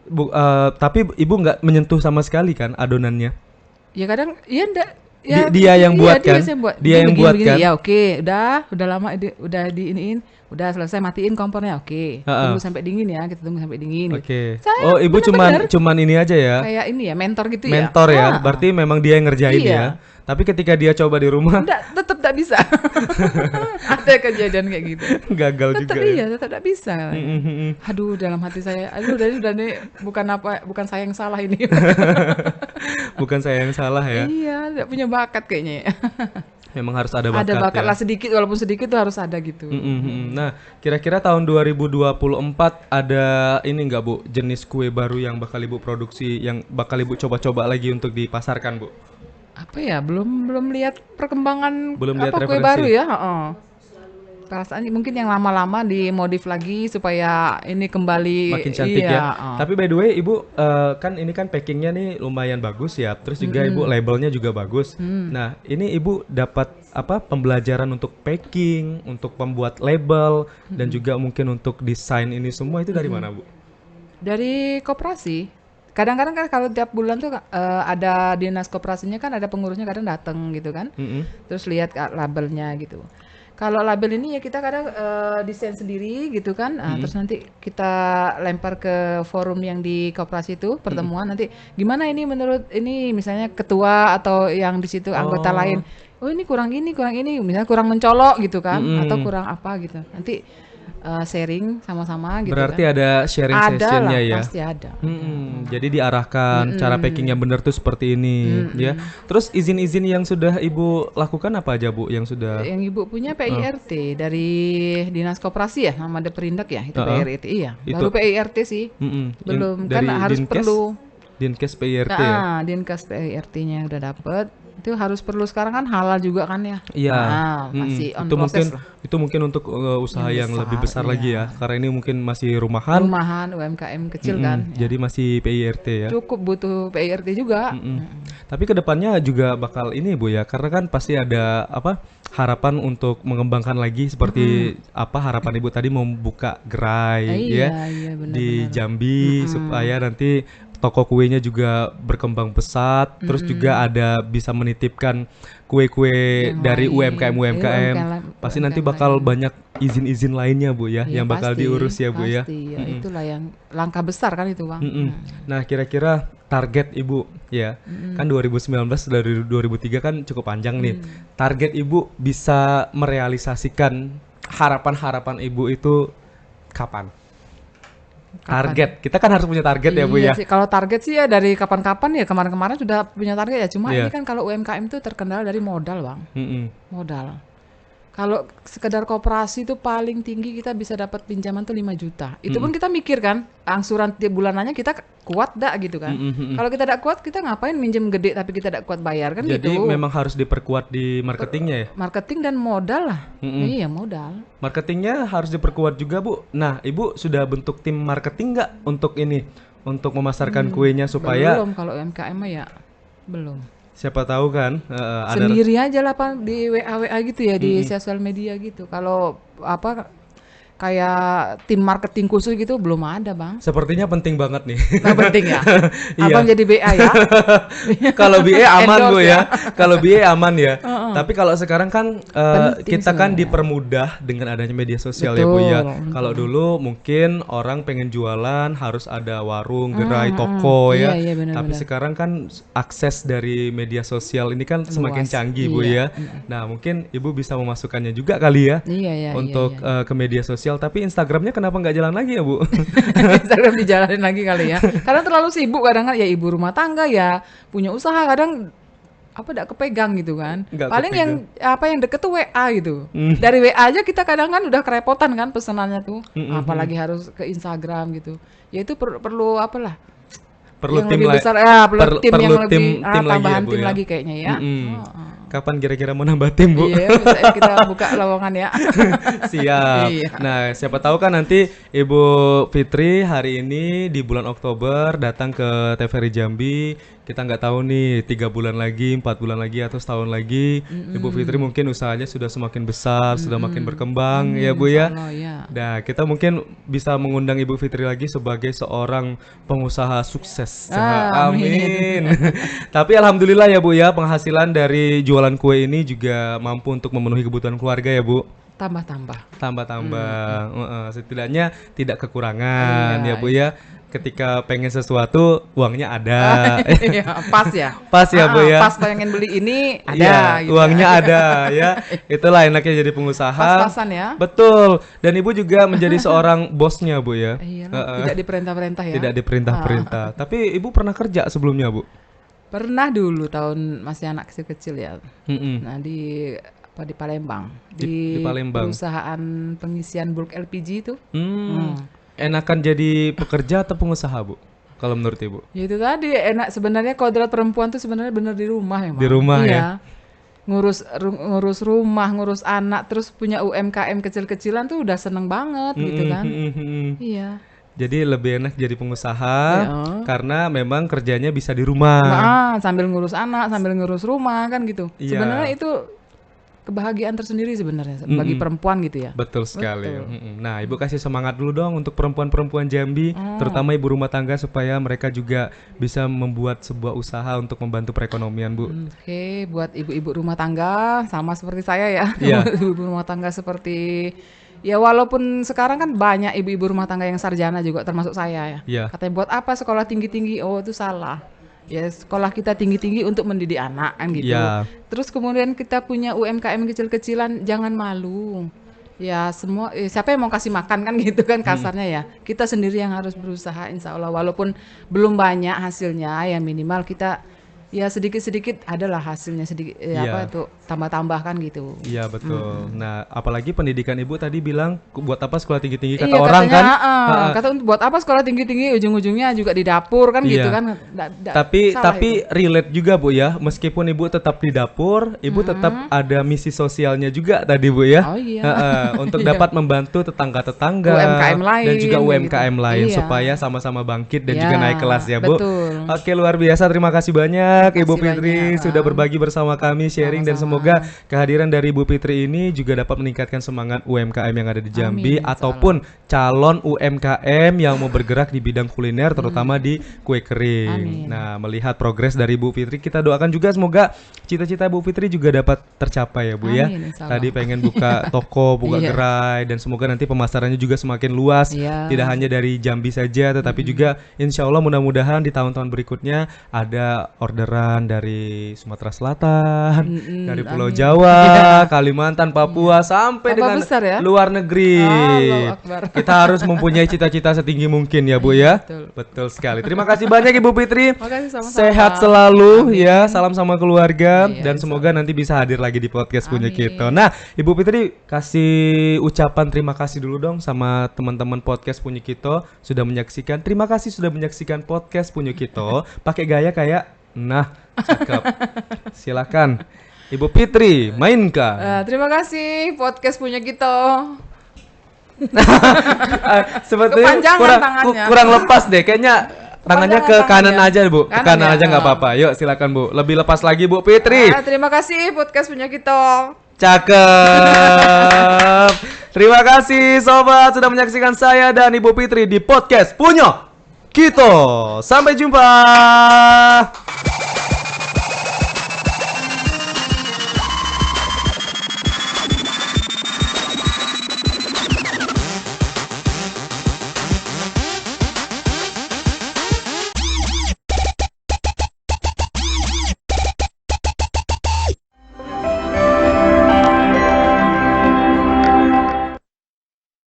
Tapi Ibu nggak menyentuh sama sekali kan adonannya? Ya kadang iya enggak Dia yang buat kan? Dia yang buat. Dia Ini yang buat kan? Ya oke, udah lama udah diiniin, udah selesai matiin kompornya. Oke. Tunggu sampai dingin ya, kita tunggu sampai dingin. Oke. Saya Oh, Ibu bener-bener cuman ini aja ya. kayak ini ya, mentor gitu ya. Mentor ya. Berarti memang dia yang ngerjain Iya. ya. Tapi ketika dia coba di rumah Tetap enggak bisa. Ada kejadian kayak gitu. gagal Tetap juga ya. iya, tetap enggak bisa. Aduh, dalam hati saya, aduh udah nih bukan saya yang salah ini. Bukan saya yang salah ya. Iya, enggak punya bakat kayaknya ya. Memang harus ada bakat Ada bakat ya. lah sedikit, walaupun sedikit tuh harus ada gitu. Nah, kira-kira tahun 2024 ada ini enggak, Bu? Jenis kue baru yang bakal Ibu produksi, yang bakal Ibu coba-coba lagi untuk dipasarkan, Bu? Apa ya, belum lihat perkembangan Belum lihat apa kue referensi. baru ya, heeh. Perasaan mungkin yang lama-lama dimodif lagi supaya ini kembali Makin cantik iya, ya. Tapi by the way, Ibu kan ini kan packingnya nih lumayan bagus ya. Terus juga Ibu labelnya juga bagus. Nah, ini Ibu dapat apa pembelajaran untuk packing, untuk membuat label dan juga mungkin untuk desain ini semua itu dari mana, Bu? dari koperasi. Kadang-kadang kan kalau tiap bulan tuh ada dinas koperasinya kan ada pengurusnya kadang datang gitu kan. Terus lihat labelnya gitu. Kalau label ini ya kita kadang desain sendiri gitu kan. Terus nanti kita lempar ke forum yang di koperasi itu pertemuan nanti gimana ini menurut ini misalnya ketua atau yang di situ anggota lain. Oh ini kurang ini, misalnya kurang mencolok gitu kan atau kurang apa gitu. Nanti sharing sama-sama gitu Berarti kan. ada sharing Ada sessionnya lah, ya. pasti ada. Jadi diarahkan cara packing yang benar tuh seperti ini ya. Terus izin-izin yang sudah Ibu lakukan apa aja, Bu? Yang sudah Yang Ibu punya PIRT dari Dinas Koperasi ya, nama ada perindak ya, itu PIRT iya. Itu- Baru PIRT sih. Belum kan dari harus Dinkes? perlu. Dinkes PIRT ya. Dinkes PIRT-nya udah dapet. Itu harus perlu sekarang kan halal juga kan ya. Iya. Masih on itu proses mungkin lah. itu mungkin untuk usaha yang besar, lebih besar iya. lagi ya. Karena ini mungkin masih rumahan. Rumahan UMKM kecil kan. Jadi masih PIRT ya. Cukup butuh PIRT juga. Tapi kedepannya juga bakal ini, Bu ya, karena kan pasti ada apa harapan untuk mengembangkan lagi seperti apa harapan Ibu tadi membuka gerai Iya, ya iya, benar, di Jambi supaya nanti toko kuenya juga berkembang pesat, terus juga ada bisa menitipkan kue-kue Yang dari lain, UMKM. Pasti nanti UMKM bakal lain. banyak izin-izin lainnya Bu ya, Iya yang bakal pasti, diurus ya Bu ya. pasti ya, itulah yang langkah besar kan itu Bang. Nah, kira-kira target Ibu ya, kan 2019 dari 2003 kan cukup panjang nih. Target Ibu bisa merealisasikan harapan-harapan Ibu itu kapan? Target, kita kan harus punya target ya Bu Iya ya. sih, kalau target sih ya dari kapan-kapan ya, kemarin-kemarin sudah punya target ya. Cuma Iya. ini kan kalau UMKM itu terkendala dari modal Bang, Mm-mm. modal. Kalau sekedar koperasi itu paling tinggi kita bisa dapat pinjaman tuh 5 juta. Itu pun kita mikir kan, angsuran tiap bulanannya kita kuat dak gitu kan. Kalau kita tidak kuat, kita ngapain minjem gede tapi kita tidak kuat bayar kan Jadi gitu. memang harus diperkuat di marketingnya ya. Marketing dan modal lah. Iya, modal. Marketingnya harus diperkuat juga Bu. Nah, Ibu sudah bentuk tim marketing nggak untuk ini, untuk memasarkan kuenya supaya Belum kalau UMKM mah ya belum. siapa tahu kan ada Sendiri aja lah Pak di WA gitu ya, di sosial media gitu. Kalau apa kayak tim marketing khusus gitu belum ada Bang. sepertinya penting banget nih. Nggak penting ya. Iya. Abang jadi BA ya. Kalau BA aman Bu Endorse ya. Kalau BA aman ya. Tapi kalau sekarang kan kita kan dipermudah dengan adanya media sosial ya Bu ya. Betul, Kalau dulu mungkin orang pengen jualan harus ada warung, gerai, toko Iya, ya. iya, benar, Tapi benar. sekarang kan akses dari media sosial ini kan semakin Luas, canggih Bu iya. ya. Nah, mungkin Ibu bisa memasukkannya juga kali ya. Iya ya. Untuk ke media sosial, tapi Instagramnya kenapa nggak jalan lagi ya Bu? Instagram dijalanin lagi kali ya. Karena terlalu sibuk kadang kan ya ibu rumah tangga ya punya usaha kadang apa enggak kepegang gitu kan. Nggak Paling yang kepegang. apa yang deket tuh WA gitu. Dari WA aja kita kadang kan udah kerepotan kan pesanannya tuh. Apalagi harus ke Instagram gitu. Ya itu perlu apalah Perlu yang tim lebih la- besar ya, perlu tim perlu yang lebih tim lagi ya tambahan Bu tim ya. lagi kayaknya ya. Kapan kira-kira mau nambah tim Bu? Iya, bisa kita buka lowongan ya. Siap. Iya. Nah, siapa tahu kan nanti Ibu Fitri hari ini di bulan Oktober datang ke TVRI Jambi. Kita nggak tahu nih 3 bulan lagi, 4 bulan lagi atau setahun lagi Ibu Fitri mungkin usahanya sudah semakin besar, sudah makin berkembang ya Bu ya. Insyaallah, ya. Nah, kita mungkin bisa mengundang Ibu Fitri lagi sebagai seorang pengusaha sukses. Amin. Tapi alhamdulillah ya Bu ya, penghasilan dari jualan kue ini juga mampu untuk memenuhi kebutuhan keluarga ya Bu. Tambah-tambah. Tambah-tambah, setidaknya tidak kekurangan Iya, ya Bu ya. Ketika pengen sesuatu, uangnya ada. Iya, pas ya. Pas ya Bu ya. Pas pengen beli ini ada Iya, gitu. uangnya ada ya. Itulah enaknya jadi pengusaha. Pas-pasan ya. Betul. Dan Ibu juga menjadi seorang bosnya Bu ya. Iya, tidak diperintah-perintah ya. Tidak diperintah-perintah. Tapi Ibu pernah kerja sebelumnya Bu? Pernah dulu tahun masih anak kecil-kecil ya. Mm-mm. Nah, di Palembang. Di Palembang. Perusahaan pengisian bulk LPG itu. Enakan jadi pekerja atau pengusaha Bu? Kalau menurut Ibu? Ya itu tadi enak sebenarnya kodrat perempuan tuh sebenarnya bener di rumah ya, Bang. Di rumah iya. ya? Ngurus rumah, ngurus anak, terus punya UMKM kecil-kecilan tuh udah seneng banget gitu kan. Iya. Jadi lebih enak jadi pengusaha Ya. karena memang kerjanya bisa di rumah. Nah, sambil ngurus anak, sambil ngurus rumah kan gitu. Iya. Sebenarnya itu kebahagiaan tersendiri sebenarnya bagi perempuan gitu ya. Betul sekali. Nah, Ibu kasih semangat dulu dong untuk perempuan-perempuan Jambi, terutama ibu rumah tangga supaya mereka juga bisa membuat sebuah usaha untuk membantu perekonomian, Bu. Oke, buat ibu-ibu rumah tangga sama seperti saya ya. Iya. Ibu rumah tangga seperti ya walaupun sekarang kan banyak ibu-ibu rumah tangga yang sarjana juga termasuk saya ya. Iya. Katanya buat apa sekolah tinggi-tinggi? Oh, itu salah. Ya sekolah kita tinggi-tinggi untuk mendidik anak kan gitu. Iya. Terus kemudian kita punya UMKM kecil-kecilan, jangan malu. Ya semua siapa yang mau kasih makan kan gitu kan kasarnya ya. Kita sendiri yang harus berusaha insya Allah walaupun belum banyak hasilnya ya minimal kita ya sedikit-sedikit adalah hasilnya sedikit Iya. apa itu tambah-tambah kan gitu. Iya, betul. Nah, apalagi pendidikan Ibu tadi bilang buat apa sekolah tinggi-tinggi kata Iya, orang katanya, kan? kata buat apa sekolah tinggi-tinggi ujung-ujungnya juga di dapur kan gitu Iya. kan. Tapi Salah relate juga Bu ya, meskipun Ibu tetap di dapur, Ibu tetap ada misi sosialnya juga tadi Bu ya. Oh, iya. Untuk Iya. dapat membantu tetangga-tetangga UMKM lain, dan juga kayak UMKM gitu. lain Iya. supaya sama-sama bangkit dan Iya, juga naik kelas ya Bu. betul. Oke, luar biasa, terima kasih banyak banyak Ibu Makasih Fitri banyak. sudah berbagi bersama kami, sharing, dan Sama-sama. semoga kehadiran dari Ibu Fitri ini juga dapat meningkatkan semangat UMKM yang ada di Jambi Amin, ataupun calon UMKM yang mau bergerak di bidang kuliner terutama di kue kering. Amin. Nah, melihat progres dari Bu Fitri, kita doakan juga semoga cita-cita Bu Fitri juga dapat tercapai ya Bu ya. Amin, insya Allah. Tadi pengen buka toko, buka Iya. gerai, dan semoga nanti pemasarannya juga semakin luas. Iya. Tidak hanya dari Jambi saja, tetapi juga insya Allah mudah-mudahan di tahun-tahun berikutnya ada orderan dari Sumatera Selatan, dari Pulau amin. Jawa, Iya. Kalimantan, Papua, sampai Tambah dengan besar ya? luar negeri. Allahu Akbar. Kita harus mempunyai cita-cita setinggi mungkin ya Bu ya. betul. Betul sekali. Terima kasih banih Ibu Fitri. Makasih sama-sama. Sehat selalu Amin. ya. Salam sama keluarga Iya, dan semoga nanti bisa hadir lagi di podcast punya Amin. kita. Nah, Ibu Fitri kasih ucapan terima kasih dulu dong sama teman-teman podcast punya kita sudah menyaksikan. Terima kasih sudah menyaksikan podcast punya kita. Pakai gaya kayak nah, cakep. Silakan. Ibu Fitri, mainkan. Terima kasih podcast punya kita. Sepertinya Kepanjangan tangannya. kurang lepas deh. Kayaknya tangannya ke Kepanjangan kanan tangannya. aja Bu. Ke Kanan kanan ya? aja nggak apa-apa. Yuk silakan Bu. Lebih lepas lagi Bu Fitri. Terima kasih podcast punya kita. Cakep. Terima kasih sobat sudah menyaksikan saya dan Ibu Fitri di podcast punya kita. Sampai jumpa.